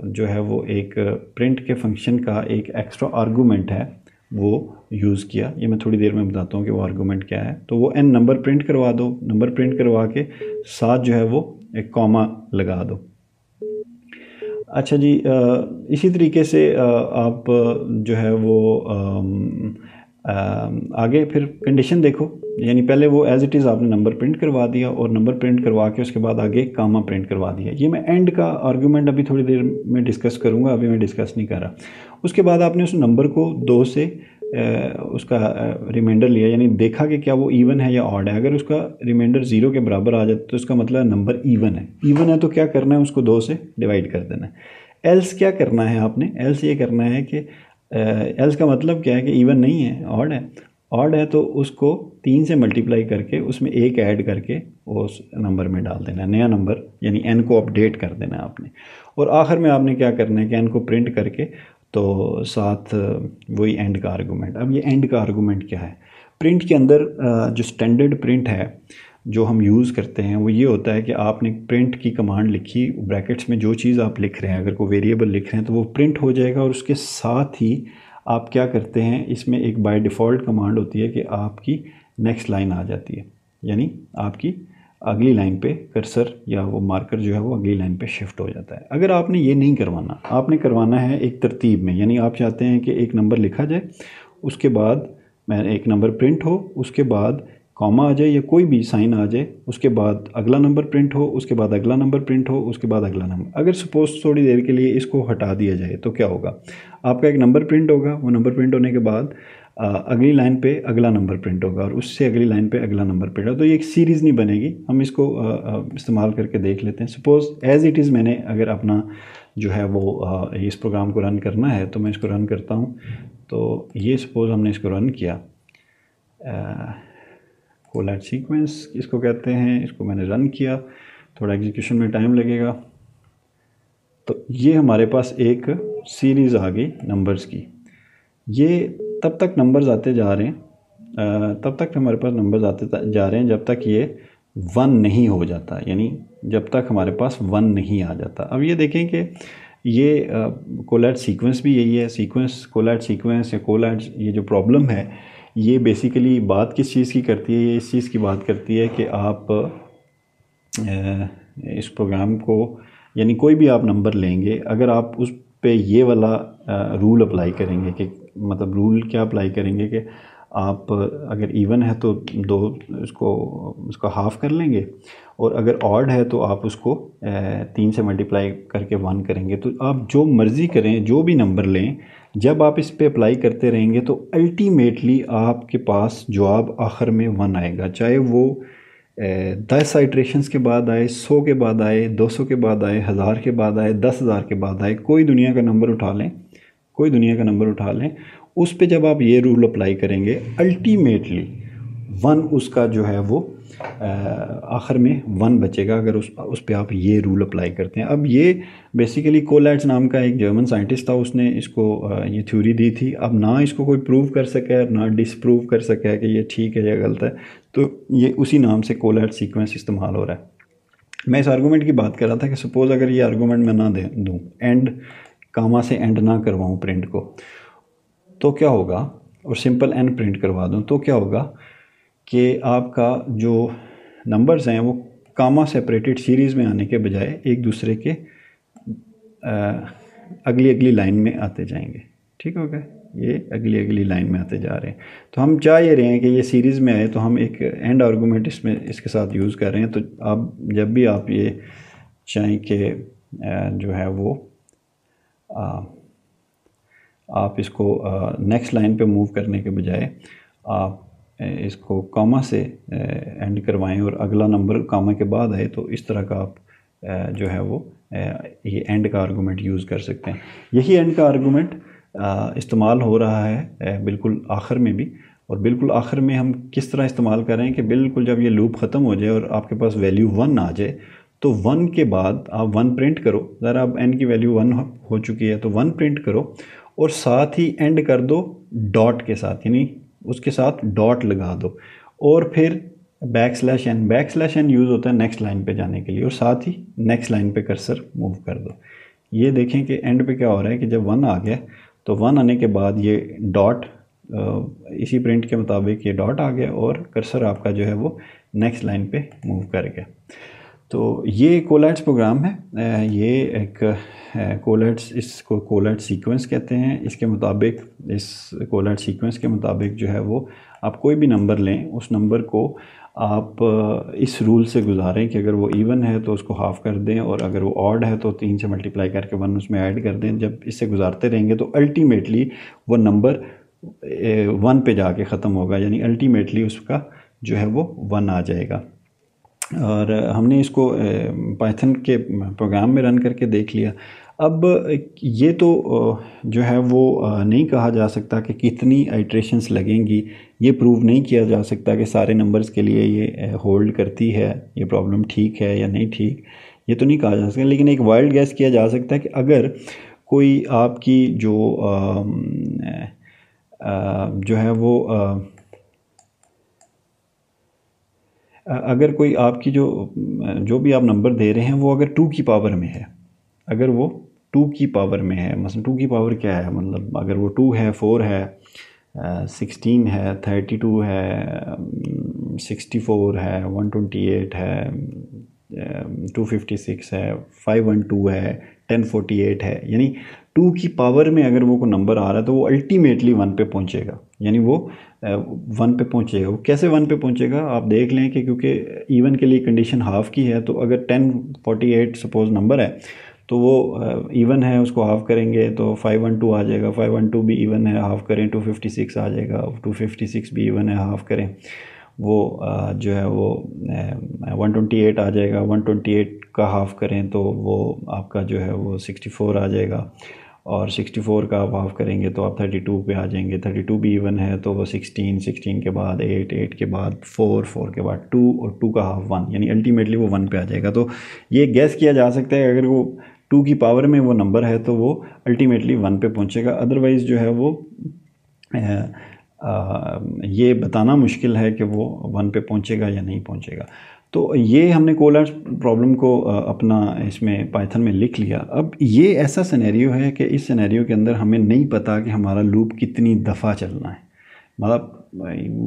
जो है वो एक प्रिंट के फंक्शन का एक एक्स्ट्रा आर्गूमेंट है वो यूज़ किया। ये मैं थोड़ी देर में बताता हूँ कि वो आर्गूमेंट क्या है। तो वो n नंबर प्रिंट करवा दो, नंबर प्रिंट करवा के साथ जो है वो एक कॉमा लगा दो। अच्छा जी, इसी तरीके से आप जो है वो आगे फिर कंडीशन देखो, यानी पहले वो एज़ इट इज़ आपने नंबर प्रिंट करवा दिया और नंबर प्रिंट करवा के उसके बाद आगे कामा प्रिंट करवा दिया। ये मैं एंड का आर्गूमेंट अभी थोड़ी देर में डिस्कस करूँगा, अभी मैं डिस्कस नहीं कर रहा। उसके बाद आपने उस नंबर को 2 से उसका रिमाइंडर लिया, यानी देखा कि क्या वो इवन है या ऑड है। अगर उसका रिमाइंडर 0 के बराबर आ जाए तो इसका मतलब नंबर इवन है। इवन है तो क्या करना है, उसको 2 से डिवाइड कर देना है। एल्स क्या करना है आपने? एल्स ये करना है कि एल्स का मतलब क्या है कि इवन नहीं है, ऑड है। ऑड है तो उसको 3 से मल्टीप्लाई करके उसमें एक ऐड करके उस नंबर में डाल देना है, नया नंबर, यानी n को अपडेट कर देना है आपने। और आखिर में आपने क्या करना है कि n को प्रिंट करके तो साथ वही एंड का आर्गूमेंट। अब ये एंड का आर्गूमेंट क्या है? प्रिंट के अंदर जो स्टैंडर्ड प्रिंट है जो हम यूज़ करते हैं वो ये होता है कि आपने प्रिंट की कमांड लिखी, ब्रैकेट्स में जो चीज़ आप लिख रहे हैं, अगर कोई वेरिएबल लिख रहे हैं तो वो प्रिंट हो जाएगा। और उसके साथ ही आप क्या करते हैं, इसमें एक बाय डिफ़ॉल्ट कमांड होती है कि आपकी नेक्स्ट लाइन आ जाती है, यानी आपकी अगली लाइन पे कर्सर या वो मार्कर जो है वो अगली लाइन पे शिफ्ट हो जाता है। अगर आपने ये नहीं करवाना, आपने करवाना है एक तरतीब में, यानी आप चाहते हैं कि एक नंबर लिखा जाए, उसके बाद मैं एक नंबर प्रिंट हो, उसके बाद कॉमा आ जाए या कोई भी साइन आ जाए, उसके बाद अगला नंबर प्रिंट हो, उसके बाद अगला नंबर प्रिंट हो, उसके बाद अगला नंबर। अगर सपोज थोड़ी देर के लिए इसको हटा दिया जाए तो क्या होगा, आपका एक नंबर प्रिंट होगा, वो नंबर प्रिंट होने के बाद अगली लाइन पे अगला नंबर प्रिंट होगा और उससे अगली लाइन पे अगला नंबर प्रिंट होगा, तो ये एक सीरीज़ नहीं बनेगी। हम इसको इस्तेमाल करके देख लेते हैं। सपोज़ एज़ इट इज़ मैंने अगर अपना जो है वो इस प्रोग्राम को रन करना है तो मैं इसको रन करता हूँ। तो ये सपोज़ हमने इसको रन किया, कोलैट सीक्वेंस इसको कहते हैं, इसको मैंने रन किया, थोड़ा एग्जीक्यूशन में टाइम लगेगा। तो ये हमारे पास एक सीरीज़ आ गई नंबर्स की। ये तब तक नंबर्स आते जा रहे हैं, तब तक हमारे पास नंबर्स आते जा रहे हैं जब तक ये 1 नहीं हो जाता, यानी जब तक हमारे पास 1 नहीं आ जाता। अब ये देखें कि ये कोलैट सीक्वेंस भी यही है, सीक्वेंस कोलैट सीक्वेंस या कोलैट, ये जो प्रॉब्लम है ये बेसिकली बात किस चीज़ की करती है, ये इस चीज़ की बात करती है कि आप इस प्रोग्राम को, यानी कोई भी आप नंबर लेंगे, अगर आप उस पे ये वाला रूल अप्लाई करेंगे कि मतलब रूल क्या अप्लाई करेंगे कि आप अगर इवन है तो दो उसको हाफ़ कर लेंगे, और अगर ऑड है तो आप उसको 3 से मल्टीप्लाई करके 1 करेंगे। तो आप जो मर्ज़ी करें, जो भी नंबर लें, जब आप इस पे अप्लाई करते रहेंगे तो अल्टीमेटली आपके पास जवाब आखिर में 1 आएगा, चाहे वो 10 आइट्रेशंस के बाद आए, 100 के बाद आए, 200 के बाद आए, 1000 के बाद आए, 10,000 के बाद आए, कोई दुनिया का नंबर उठा लें, कोई दुनिया का नंबर उठा लें, उस पे जब आप ये रूल अप्लाई करेंगे अल्टीमेटली 1 उसका जो है वो आखिर में 1 बचेगा, अगर उस पे आप ये रूल अप्लाई करते हैं। अब ये बेसिकली कोलैट्स नाम का एक जर्मन साइंटिस्ट था, उसने इसको ये थ्योरी दी थी। अब ना इसको कोई प्रूव कर सका है, ना डिसप्रूव कर सका है कि ये ठीक है या गलत है, तो ये उसी नाम से कोलैट सीक्वेंस इस्तेमाल हो रहा है। मैं इस आर्गूमेंट की बात कर रहा था कि सपोज़ अगर ये आर्गूमेंट मैं ना दूँ, एंड कामा से एंड ना करवाऊँ प्रिंट को, तो क्या होगा, और सिंपल एन प्रिंट करवा दूँ तो क्या होगा कि आपका जो नंबर्स हैं वो कामा सेपरेटेड सीरीज़ में आने के बजाय एक दूसरे के अगली अगली लाइन में आते जाएंगे। ठीक हो गया, ये अगली अगली लाइन में आते जा रहे हैं। तो हम चाह ये रहे हैं कि ये सीरीज़ में आए, तो हम एक एंड आर्गूमेंट इसमें इसके साथ यूज़ कर रहे हैं। तो आप जब भी आप ये चाहें कि जो है वो आप इसको नेक्स्ट लाइन पे मूव करने के बजाय आप इसको कामा से एंड करवाएं और अगला नंबर कामा के बाद आए, तो इस तरह का आप जो है वो ये एंड का आर्गूमेंट यूज़ कर सकते हैं। यही एंड का आर्गूमेंट इस्तेमाल हो रहा है बिल्कुल आखिर में भी। और बिल्कुल आखिर में हम किस तरह इस्तेमाल कर रहे हैं कि बिल्कुल जब ये लूप ख़त्म हो जाए और आपके पास वैल्यू 1 आ जाए, तो 1 के बाद आप 1 प्रिंट करो। ज़रा अब n की वैल्यू 1 हो चुकी है तो 1 प्रिंट करो, और साथ ही एंड कर दो डॉट के साथ, यानी उसके साथ डॉट लगा दो, और फिर \n यूज़ होता है नेक्स्ट लाइन पे जाने के लिए, और साथ ही नेक्स्ट लाइन पे कर्सर मूव कर दो। ये देखें कि एंड पे क्या हो रहा है कि जब 1 आ गया तो 1 आने के बाद ये डॉट इसी प्रिंट के मुताबिक ये डॉट आ गया और कर्सर आपका जो है वो नेक्स्ट लाइन पे मूव कर गया। तो ये कोलैट्स प्रोग्राम है, ये एक कोलैट्स, इसको कोलैट सीक्वेंस कहते हैं। इसके मुताबिक, इस कोलैट सीक्वेंस के मुताबिक जो है वो आप कोई भी नंबर लें, उस नंबर को आप इस रूल से गुजारें कि अगर वो इवन है तो उसको हाफ़ कर दें, और अगर वो ऑड है तो 3 से मल्टीप्लाई करके 1 उसमें ऐड कर दें। जब इससे गुजारते रहेंगे तो अल्टीमेटली वो नंबर 1 पे जाके ख़त्म होगा, यानी अल्टीमेटली उसका जो है वो 1 आ जाएगा। और हमने इसको पाइथन के प्रोग्राम में रन करके देख लिया। अब ये तो जो है वो नहीं कहा जा सकता कि कितनी आइट्रेशंस लगेंगी, ये प्रूव नहीं किया जा सकता कि सारे नंबर्स के लिए ये होल्ड करती है, ये प्रॉब्लम ठीक है या नहीं ठीक, ये तो नहीं कहा जा सकता। लेकिन एक वाइल्ड गैस किया जा सकता है कि अगर कोई आपकी जो है वो अगर कोई आपकी जो भी आप नंबर दे रहे हैं वो अगर 2 की पावर में है, अगर वो 2 की पावर में है, मतलब 2 की पावर क्या है, मतलब अगर वो 2 है, 4 है, 16 है, 32 है, 64 है, 128 है, 256 है, 512 है, 1048 है, यानी 2 की पावर में अगर वो कोई नंबर आ रहा है तो वो अल्टीमेटली 1 पे पहुंचेगा, यानी वो 1 पे पहुंचेगा। वो कैसे 1 पे पहुंचेगा आप देख लें कि क्योंकि इवन के लिए कंडीशन हाफ की है, तो अगर 1048 सपोज नंबर है तो वो इवन है, उसको हाफ करेंगे तो 512 आ जाएगा, 512 भी इवन है, हाफ करें 256 आ जाएगा, 256 भी इवन है, हाफ करें वो जो है वो 128 आ जाएगा, 128 का हाफ करें तो वो आपका जो है वो 64 आ जाएगा, और 64 का आप हाफ करेंगे तो आप 32 पे आ जाएंगे, 32 भी इवन है तो वो 16, 16 के बाद 8, 8 के बाद 4, 4 के बाद 2 और 2 का हाफ 1, यानी अल्टीमेटली वो 1 पे आ जाएगा। तो ये गैस किया जा सकता है अगर वो 2 की पावर में वो नंबर है तो वो अल्टीमेटली 1 पे पहुंचेगा, अदरवाइज़ जो है वो ये बताना मुश्किल है कि वो 1 पे पहुंचेगा या नहीं पहुंचेगा। तो ये हमने कोलैप्स प्रॉब्लम को अपना इसमें पाइथन में लिख लिया। अब ये ऐसा सिनेरियो है कि इस सिनेरियो के अंदर हमें नहीं पता कि हमारा लूप कितनी दफ़ा चलना है, मतलब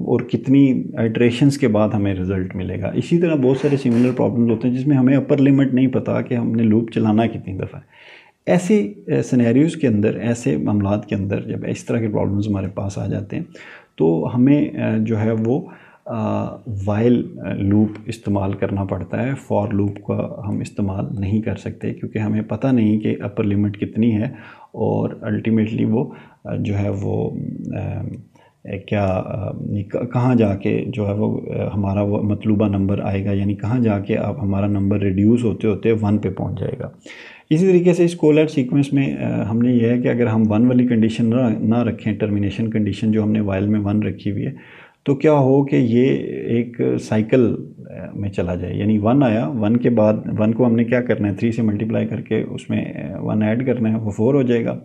और कितनी आइट्रेशंस के बाद हमें रिज़ल्ट मिलेगा। इसी तरह बहुत सारे सिमिलर प्रॉब्लम्स होते हैं जिसमें हमें अपर लिमिट नहीं पता कि हमने लूप चलाना कितनी दफ़ा है। ऐसे सिनेरियोज़ के अंदर, ऐसे मामलात के अंदर जब इस तरह के प्रॉब्लम्स हमारे पास आ जाते हैं तो हमें जो है वो वाइल लूप इस्तेमाल करना पड़ता है। फॉर लूप का हम इस्तेमाल नहीं कर सकते क्योंकि हमें पता नहीं कि अपर लिमिट कितनी है और अल्टीमेटली वो जो है वो क्या कहाँ जाके जो है वो हमारा वो मतलूबा नंबर आएगा, यानी कहाँ जाके आप हमारा नंबर रिड्यूस होते होते 1 पे पहुँच जाएगा। इसी तरीके से इस कोलैप्स सीक्वेंस में हमने यह है कि अगर हम 1 वाली कंडीशन ना रखें, टर्मिनेशन कंडीशन जो हमने वाइल में 1 रखी हुई है, तो क्या हो कि ये एक साइकिल में चला जाए, यानी 1 आया, 1 के बाद 1 को हमने क्या करना है 3 से मल्टीप्लाई करके उसमें 1 ऐड करना है, वो 4 हो जाएगा,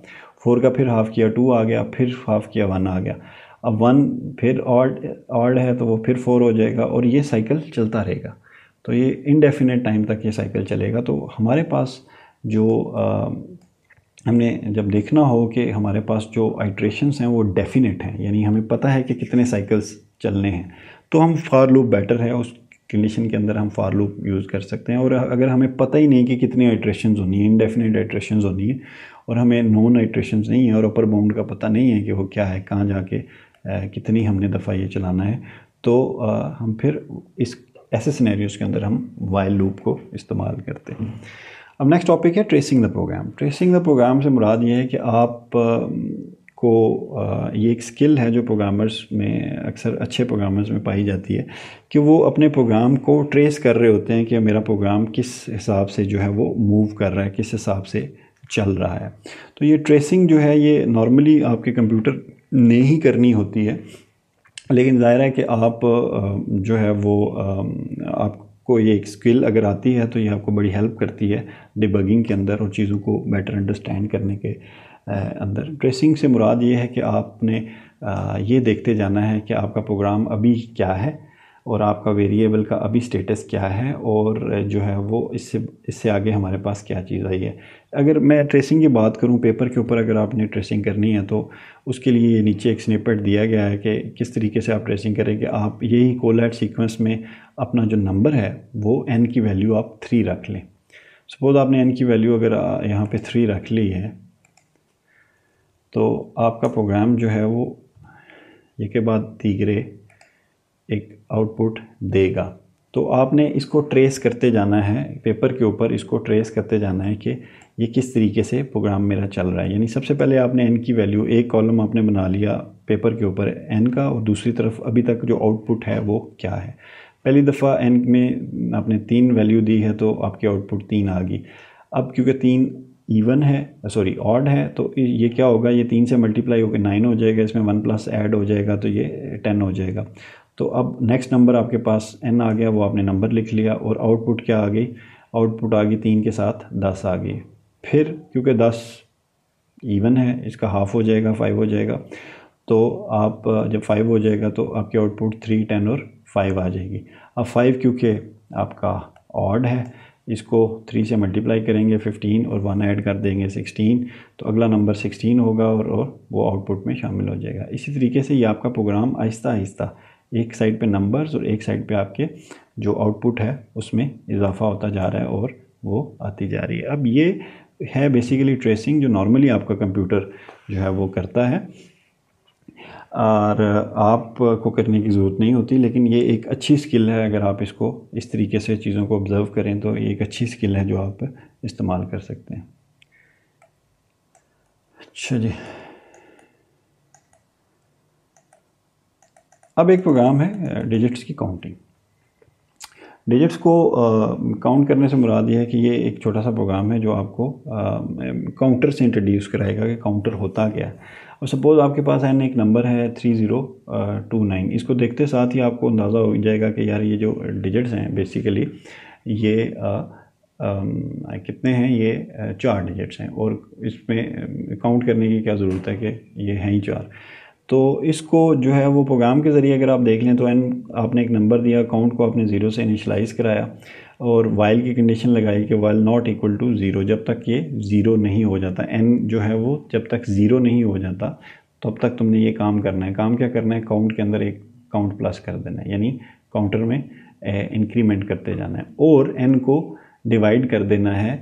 4 का फिर हाफ़ किया 2 आ गया, फिर हाफ़ किया 1 आ गया, अब 1 फिर ऑड है तो वो फिर 4 हो जाएगा और ये साइकिल चलता रहेगा। तो ये इनडेफिनेट टाइम तक ये साइकिल चलेगा। तो हमारे पास जो हमने जब देखना हो कि हमारे पास जो आइट्रेशंस हैं वो डेफिनेट हैं, यानी हमें पता है कि कितने साइकिल्स चलने हैं, तो हम फॉर लूप बेटर है, उस कंडीशन के अंदर हम फॉर लूप यूज़ कर सकते हैं। और अगर हमें पता ही नहीं कि कितनी आइट्रेशंस होनी है, इनडेफिनेट आइट्रेशंस होनी है और हमें नोन आइट्रेशंस नहीं है और अपर बाउंड का पता नहीं है कि वो क्या है, कहाँ जाके कितनी हमने दफ़ा ये चलाना है, तो हम फिर इस ऐसे सिनेरियोज़ के अंदर हम वाइल लूप को इस्तेमाल करते हैं। अब नेक्स्ट टॉपिक है tracing the program. Tracing the program से मुराद ये है कि आप को ये एक स्किल है जो प्रोग्रामर्स में अक्सर अच्छे प्रोग्रामर्स में पाई जाती है कि वो अपने प्रोग्राम को ट्रेस कर रहे होते हैं कि मेरा प्रोग्राम किस हिसाब से जो है वो मूव कर रहा है, किस हिसाब से चल रहा है। तो ये ट्रेसिंग जो है ये नॉर्मली आपके कंप्यूटर ने ही करनी होती है, लेकिन ज़ाहिर है कि आप जो है वो आपको ये एक स्किल अगर आती है तो ये आपको बड़ी हेल्प करती है डिबगिंग के अंदर और चीज़ों को बेटर अंडरस्टैंड करने के अंदर। ट्रेसिंग से मुराद ये है कि आपने ये देखते जाना है कि आपका प्रोग्राम अभी क्या है और आपका वेरिएबल का अभी स्टेटस क्या है और जो है वो इससे आगे हमारे पास क्या चीज़ आई है। अगर मैं ट्रेसिंग की बात करूं पेपर के ऊपर, अगर आपने ट्रेसिंग करनी है तो उसके लिए नीचे एक स्निपेट दिया गया है कि किस तरीके से आप ट्रेसिंग करेंगे। आप यही कोलैट सीक्वेंस में अपना जो नंबर है वो n की वैल्यू आप 3 रख लें। सपोज़ आपने n की वैल्यू अगर यहाँ पे 3 रख ली है तो आपका प्रोग्राम जो है वो ये के बाद तीसरे एक आउटपुट देगा। तो आपने इसको ट्रेस करते जाना है पेपर के ऊपर, इसको ट्रेस करते जाना है कि ये किस तरीके से प्रोग्राम मेरा चल रहा है। यानी सबसे पहले आपने n की वैल्यू, एक कॉलम आपने बना लिया पेपर के ऊपर n का और दूसरी तरफ अभी तक जो आउटपुट है वो क्या है। पहली दफ़ा n में आपने 3 वैल्यू दी है तो आपकी आउटपुट 3 आ गई। अब क्योंकि 3 इवन है, सॉरी ऑड है, तो ये क्या होगा, ये 3 से मल्टीप्लाई होकर 9 हो जाएगा, इसमें 1 प्लस ऐड हो जाएगा तो ये 10 हो जाएगा। तो अब नेक्स्ट नंबर आपके पास n आ गया, वो आपने नंबर लिख लिया और आउटपुट क्या आ गई, आउटपुट आ गई 3 के साथ 10 आ गई। फिर क्योंकि 10 इवन है इसका हाफ हो जाएगा, 5 हो जाएगा, तो आप जब 5 हो जाएगा तो आपकी आउटपुट 3, 10 और 5 आ जाएगी। अब 5 क्योंकि आपका ऑड है, इसको 3 से मल्टीप्लाई करेंगे 15 और 1 ऐड कर देंगे 16, तो अगला नंबर 16 होगा और वो आउटपुट में शामिल हो जाएगा। इसी तरीके से ये आपका प्रोग्राम आहिस्ता आहिस्ता एक साइड पे नंबर्स और एक साइड पे आपके जो आउटपुट है उसमें इजाफा होता जा रहा है और वो आती जा रही है। अब ये है बेसिकली ट्रेसिंग जो नॉर्मली आपका कंप्यूटर जो है वो करता है और आपको करने की ज़रूरत नहीं होती, लेकिन ये एक अच्छी स्किल है। अगर आप इसको इस तरीके से चीज़ों को ऑब्ज़र्व करें तो ये एक अच्छी स्किल है जो आप इस्तेमाल कर सकते हैं। अच्छा जी, अब एक प्रोग्राम है डिजिट्स की काउंटिंग। डिजिट्स को काउंट करने से मुराद ये है कि ये एक छोटा सा प्रोग्राम है जो आपको काउंटर से इंट्रोड्यूस कराएगा कि काउंटर होता क्या है। और सपोज़ आपके पास एन एक नंबर है 3029, इसको देखते साथ ही आपको अंदाज़ा हो जाएगा कि यार ये जो डिजिट्स हैं बेसिकली ये कितने हैं, ये 4 डिजिट्स हैं और इसमें काउंट करने की क्या ज़रूरत है कि ये हैं ही 4। तो इसको जो है वो प्रोग्राम के ज़रिए अगर आप देख लें तो एन आपने एक नंबर दिया, काउंट को आपने 0 से इनिशलाइज़ कराया और वाइल की कंडीशन लगाई कि वाइल नॉट इक्वल टू 0, जब तक ये 0 नहीं हो जाता, एन जो है वो जब तक 0 नहीं हो जाता तब तक तुमने ये काम करना है। काम क्या करना है, काउंट के अंदर एक काउंट प्लस कर देना है, यानी काउंटर में इंक्रीमेंट करते जाना है और एन को डिवाइड कर देना है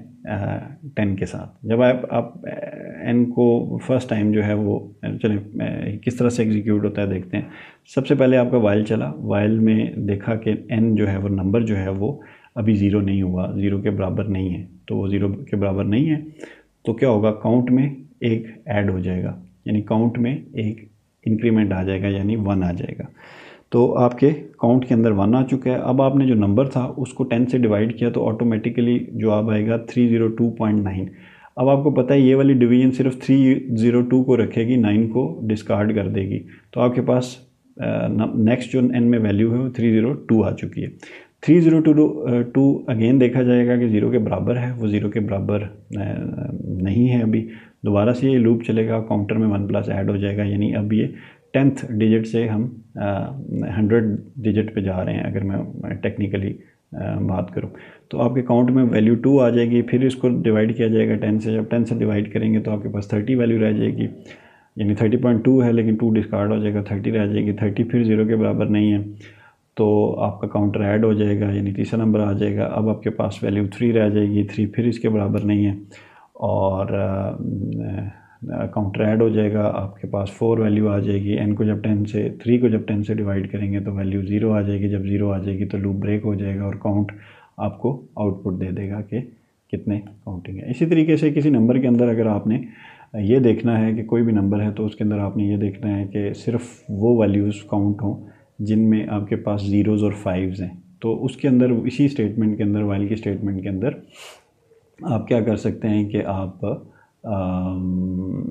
10 के साथ। जब आप एन को फर्स्ट टाइम जो है वो चलिए किस तरह से एग्जीक्यूट होता है देखते हैं। सबसे पहले आपका वाइल चला, वाइल में देखा कि एन जो है वो नंबर जो है वो अभी 0 नहीं हुआ, 0 के बराबर नहीं है, तो वो 0 के बराबर नहीं है तो क्या होगा, काउंट में एक ऐड हो जाएगा, यानी काउंट में एक इंक्रीमेंट आ जाएगा, यानी 1 आ जाएगा। तो आपके काउंट के अंदर 1 आ चुका है। अब आपने जो नंबर था उसको 10 से डिवाइड किया तो ऑटोमेटिकली जवाब आएगा 302.9। अब आपको पता है ये वाली डिवीजन सिर्फ 302 को रखेगी, 9 को डिस्कार्ड कर देगी, तो आपके पास नेक्स्ट जो एन में वैल्यू है वो 302 आ चुकी है। 3022 अगेन देखा जाएगा कि 0 के बराबर है, वो 0 के बराबर नहीं है अभी। दोबारा से ये लूप चलेगा, काउंटर में 1 प्लस ऐड हो जाएगा, यानी अब ये 10th डिजिट से हम 100 डिजिट पे जा रहे हैं अगर मैं टेक्निकली बात करूं। तो आपके काउंट में वैल्यू 2 आ जाएगी, फिर इसको डिवाइड किया जाएगा 10 से। जब 10 से डिवाइड करेंगे तो आपके पास 30 वैल्यू रह जाएगी, यानी 30.2 है लेकिन 2 डिस्कार्ड हो जाएगा, 30 रह जाएगी। 30 फिर 0 के बराबर नहीं है तो आपका काउंटर ऐड हो जाएगा, यानी तीसरा नंबर आ जाएगा। अब आपके पास वैल्यू 3 रह जाएगी, 3 फिर इसके बराबर नहीं है और काउंटर ऐड हो जाएगा, आपके पास 4 वैल्यू आ जाएगी। एन को जब 10 से 3 को जब 10 से डिवाइड करेंगे तो वैल्यू 0 आ जाएगी। जब 0 आ जाएगी तो लूप ब्रेक हो जाएगा और काउंट आपको आउटपुट दे देगा कि कितने काउंटिंग है। इसी तरीके से किसी नंबर के अंदर अगर आपने ये देखना है कि कोई भी नंबर है तो उसके अंदर आपने ये देखना है कि सिर्फ वो वैल्यूज़ काउंट हों जिनमें आपके पास ज़ीरोज़ और 5s हैं। तो उसके अंदर इसी स्टेटमेंट के अंदर, वाइल की स्टेटमेंट के अंदर आप क्या कर सकते हैं कि आप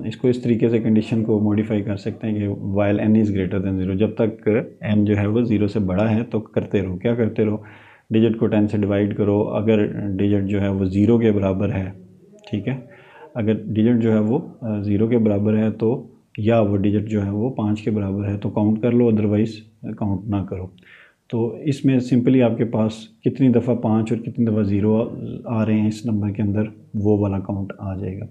इसको इस तरीके से कंडीशन को मॉडिफाई कर सकते हैं कि while n is greater than 0, जब तक n जो है वो 0 से बड़ा है तो करते रहो। क्या करते रहो, डिजिट को 10 से डिवाइड करो, अगर डिजिट जो है वो 0 के बराबर है, ठीक है, अगर डिजिट जो है वो 0 के बराबर है तो, या वो डिजिट जो है वो 5 के बराबर है तो काउंट कर लो, अदरवाइज़ काउंट ना करो। तो इसमें सिंपली आपके पास कितनी दफ़ा 5 और कितनी दफ़ा 0 आ रहे हैं इस नंबर के अंदर, वो वाला काउंट आ जाएगा।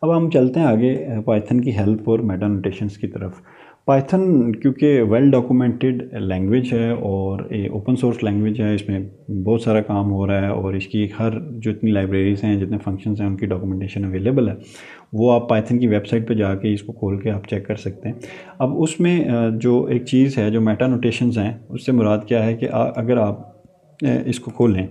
अब हम चलते हैं आगे पाइथन की हेल्प और मेटा नोटेशंस की तरफ। पाइथन क्योंकि वेल डॉक्यूमेंटेड लैंग्वेज है और ये ओपन सोर्स लैंग्वेज है, इसमें बहुत सारा काम हो रहा है और इसकी हर जो इतनी लाइब्रेरीज़ हैं, जितने फंक्शंस हैं, उनकी डॉक्यूमेंटेशन अवेलेबल है। वो आप पाइथन की वेबसाइट पे जाके इसको खोल के आप चेक कर सकते हैं। अब उसमें जो एक चीज़ है, जो मेटा नोटेशंस हैं, उससे मुराद क्या है कि अगर आप इसको खोलें,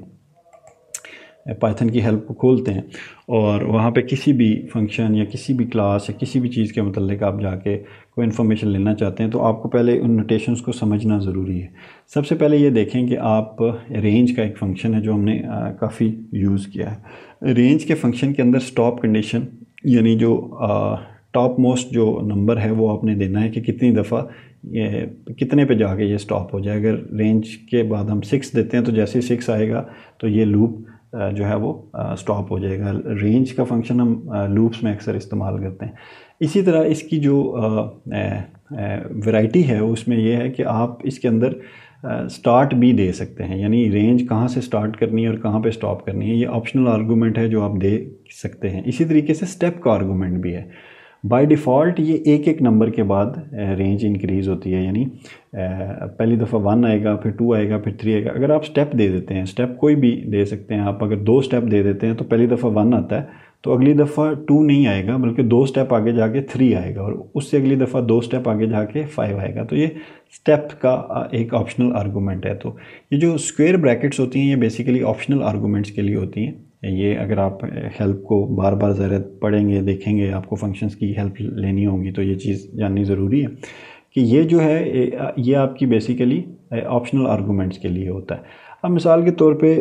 पाइथन की हेल्प को खोलते हैं और वहाँ पे किसी भी फंक्शन या किसी भी क्लास या किसी भी चीज़ के मतलब आप जाके कोई इन्फॉर्मेशन लेना चाहते हैं तो आपको पहले उन नोटेशंस को समझना ज़रूरी है। सबसे पहले ये देखें कि आप रेंज का एक फ़ंक्शन है जो हमने काफ़ी यूज़ किया है। रेंज के फंक्शन के अंदर स्टॉप कंडीशन, यानी जो टॉप मोस्ट जो नंबर है वो आपने देना है कि कितनी दफ़ा ये कितने पे जाके ये स्टॉप हो जाए। अगर रेंज के बाद हम 6 देते हैं तो जैसे ही 6 आएगा तो ये लूप जो है वो स्टॉप हो जाएगा। रेंज का फंक्शन हम लूप्स में अक्सर इस्तेमाल करते हैं। इसी तरह इसकी जो वैरायटी है उसमें यह है कि आप इसके अंदर स्टार्ट भी दे सकते हैं, यानी रेंज कहाँ से स्टार्ट करनी है और कहाँ पे स्टॉप करनी है, ये ऑप्शनल आर्गूमेंट है जो आप दे सकते हैं। इसी तरीके से स्टेप का आर्गूमेंट भी है। बाय डिफ़ॉल्ट ये एक एक नंबर के बाद रेंज इंक्रीज़ होती है, यानी पहली दफ़ा 1 आएगा, फिर 2 आएगा, फिर 3 आएगा। अगर आप स्टेप दे देते हैं, स्टेप कोई भी दे सकते हैं आप, अगर 2 स्टेप दे देते हैं तो पहली दफ़ा 1 आता है, तो अगली दफ़ा 2 नहीं आएगा बल्कि 2 स्टेप आगे जाके 3 आएगा, और उससे अगली दफ़ा 2 स्टेप आगे जाके 5 आएगा। तो ये स्टेप का एक ऑप्शनल आर्गूमेंट है। तो ये जो स्क्वायर ब्रैकेट्स होती हैं ये बेसिकली ऑप्शनल आर्गूमेंट्स के लिए होती हैं। ये अगर आप हेल्प को बार बार ज़रा पढ़ेंगे, देखेंगे, आपको फंक्शंस की हेल्प लेनी होगी, तो ये चीज़ जाननी ज़रूरी है कि ये जो है ये आपकी बेसिकली ऑप्शनल आर्गूमेंट्स के लिए होता है। अब मिसाल के तौर पे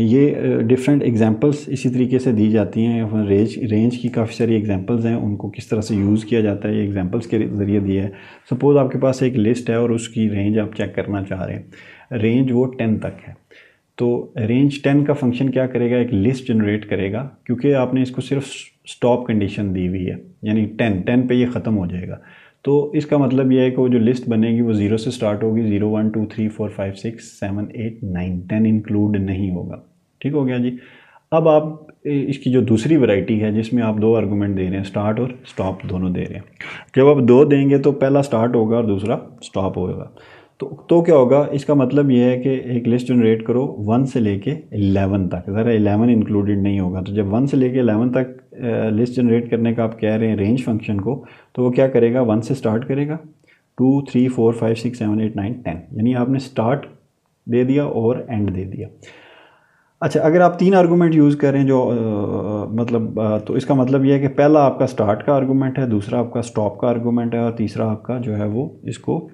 ये डिफरेंट एग्जांपल्स इसी तरीके से दी जाती हैं। रेंज की काफ़ी सारी एग्जांपल्स हैं, उनको किस तरह से यूज़ किया जाता है ये एग्जांपल्स के ज़रिए दिया है। सपोज़ आपके पास एक लिस्ट है और उसकी रेंज आप चेक करना चाह रहे हैं, रेंज वो 10 तक है। तो रेंज 10 का फंक्शन क्या करेगा, एक लिस्ट जनरेट करेगा, क्योंकि आपने इसको सिर्फ स्टॉप कंडीशन दी हुई है, यानी 10 पे ये ख़त्म हो जाएगा। तो इसका मतलब ये है कि वो जो लिस्ट बनेगी वो 0 से स्टार्ट होगी, 0 1 2 3 4 5 6 7 8 9 10 इंक्लूड नहीं होगा। ठीक हो गया जी। अब आप इसकी जो दूसरी वैरायटी है जिसमें आप 2 आर्गूमेंट दे रहे हैं, स्टार्ट और स्टॉप दोनों दे रहे हैं। जब आप 2 देंगे तो पहला स्टार्ट होगा और दूसरा स्टॉप होगा। तो क्या होगा, इसका मतलब ये है कि एक लिस्ट जनरेट करो 1 से लेके 11 तक, ज़रा 11 इंक्लूडेड नहीं होगा। तो जब 1 से लेके 11 तक लिस्ट जनरेट करने का आप कह रहे हैं रेंज फंक्शन को, तो वो क्या करेगा, 1 से स्टार्ट करेगा, 2 3 4 5 6 7 8 9 10, यानी आपने स्टार्ट दे दिया और एंड दे दिया। अच्छा, अगर आप 3 आर्गूमेंट यूज़ करें जो तो इसका मतलब यह है कि पहला आपका स्टार्ट का आर्गूमेंट है, दूसरा आपका स्टॉप का आर्गूमेंट है, और तीसरा आपका जो है वो इसको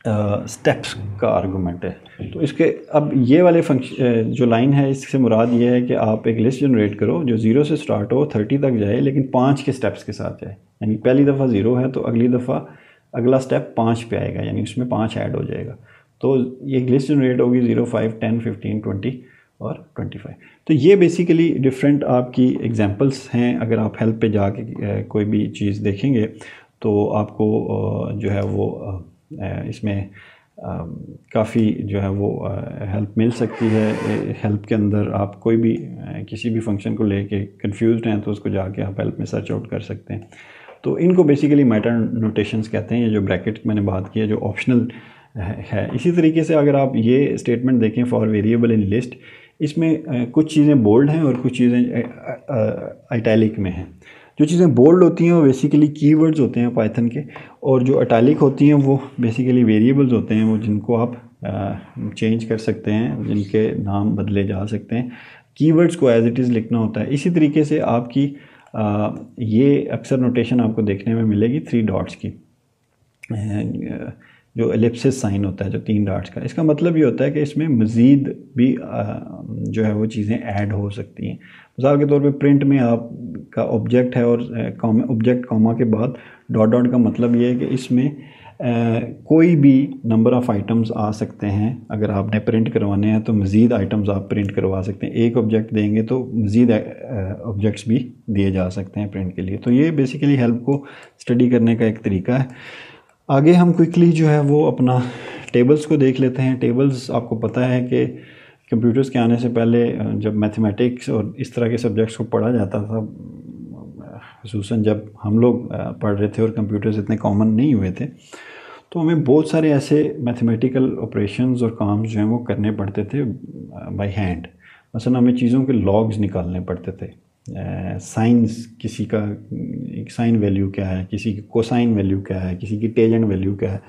स्टेप्स का आर्गूमेंट है। तो इसके अब ये वाले फंक्शन जो लाइन है, इससे मुराद ये है कि आप एक लिस्ट जनरेट करो जो 0 से स्टार्ट हो, 30 तक जाए, लेकिन 5 के स्टेप्स के साथ जाए। यानी पहली दफ़ा 0 है तो अगली दफ़ा अगला स्टेप 5 पे आएगा, यानी उसमें 5 ऐड हो जाएगा। तो ये लिस्ट जनरेट होगी 0 5 10 15 20 और 25। तो ये बेसिकली डिफरेंट आपकी एग्जांपल्स हैं। अगर आप हेल्प पे जाके कोई भी चीज़ देखेंगे तो आपको जो है वो इसमें काफ़ी जो है वो हेल्प मिल सकती है। हेल्प के अंदर आप कोई भी किसी भी फंक्शन को लेके कंफ्यूज्ड हैं तो उसको जाके आप हेल्प में सर्च आउट कर सकते हैं। तो इनको बेसिकली मेटा नोटेशंस कहते हैं, ये जो ब्रैकेट मैंने बात की है जो ऑप्शनल है। इसी तरीके से अगर आप ये स्टेटमेंट देखें फॉर वेरिएबल इन लिस्ट, इसमें कुछ चीज़ें बोल्ड हैं और कुछ चीज़ें इटैलिक में हैं। जो चीज़ें बोल्ड होती हैं वो बेसिकली कीवर्ड्स होते हैं पाइथन के, और जो इटैलिक होती हैं वो बेसिकली वेरिएबल्स होते हैं, वो जिनको आप चेंज कर सकते हैं, जिनके नाम बदले जा सकते हैं। कीवर्ड्स को एज इट इज़ लिखना होता है। इसी तरीके से आपकी ये अक्सर नोटेशन आपको देखने में मिलेगी 3 डॉट्स की, जो एलिप्सिस साइन होता है जो 3 डॉट्स का। इसका मतलब ये होता है कि इसमें मज़ीद भी जो है वो चीज़ें ऐड हो सकती हैं। मिसाल के तौर पे प्रिंट में आपका ऑब्जेक्ट है और ऑब्जेक्ट कॉमा के बाद डॉट डॉट का मतलब ये है कि इसमें कोई भी नंबर ऑफ़ आइटम्स आ सकते हैं। अगर आपने प्रिंट करवाने हैं तो मज़ीद आइटम्स आप प्रिंट करवा सकते हैं। एक ऑब्जेक्ट देंगे तो मज़ीद ऑब्जेक्ट्स भी दिए जा सकते हैं प्रिंट के लिए। तो ये बेसिकली हेल्प को स्टडी करने का एक तरीका है। आगे हम क्विकली जो है वो अपना टेबल्स को देख लेते हैं। टेबल्स आपको पता है कि कंप्यूटर्स के आने से पहले जब मैथमेटिक्स और इस तरह के सब्जेक्ट्स को पढ़ा जाता था, ख़ुसूसन जब हम लोग पढ़ रहे थे और कंप्यूटर्स इतने कॉमन नहीं हुए थे, तो हमें बहुत सारे ऐसे मैथमेटिकल ऑपरेशंस और काम जो हैं वो करने पड़ते थे बाय हैंड। मसलन हमें चीज़ों के लॉग्स निकालने पड़ते थे। साइंस, किसी का साइन वैल्यू क्या है, किसी की कोसाइन वैल्यू क्या है, किसी की टेंजेंट वैल्यू क्या है।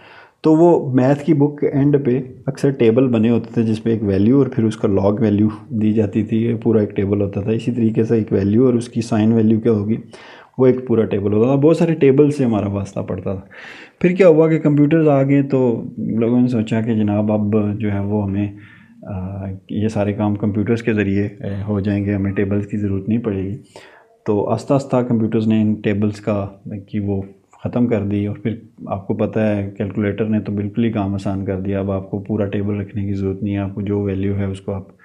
तो वो मैथ की बुक के एंड पे अक्सर टेबल बने होते थे जिसपे एक वैल्यू और फिर उसका लॉग वैल्यू दी जाती थी। ये पूरा एक टेबल होता था। इसी तरीके से एक वैल्यू और उसकी साइन वैल्यू क्या होगी, वो एक पूरा टेबल होता था। बहुत सारे टेबल से हमारा वास्ता पड़ता था। फिर क्या हुआ कि कंप्यूटर्स आ गए तो लोगों ने सोचा कि जनाब अब जो है वो हमें ये सारे काम कंप्यूटर्स के ज़रिए हो जाएंगे, हमें टेबल्स की ज़रूरत नहीं पड़ेगी। तो आस्ता आस्ता कंप्यूटर्स ने इन टेबल्स की वो ख़त्म कर दी। और फिर आपको पता है कैलकुलेटर ने तो बिल्कुल ही काम आसान कर दिया। अब आपको पूरा टेबल रखने की ज़रूरत नहीं है। आपको जो वैल्यू है उसको आप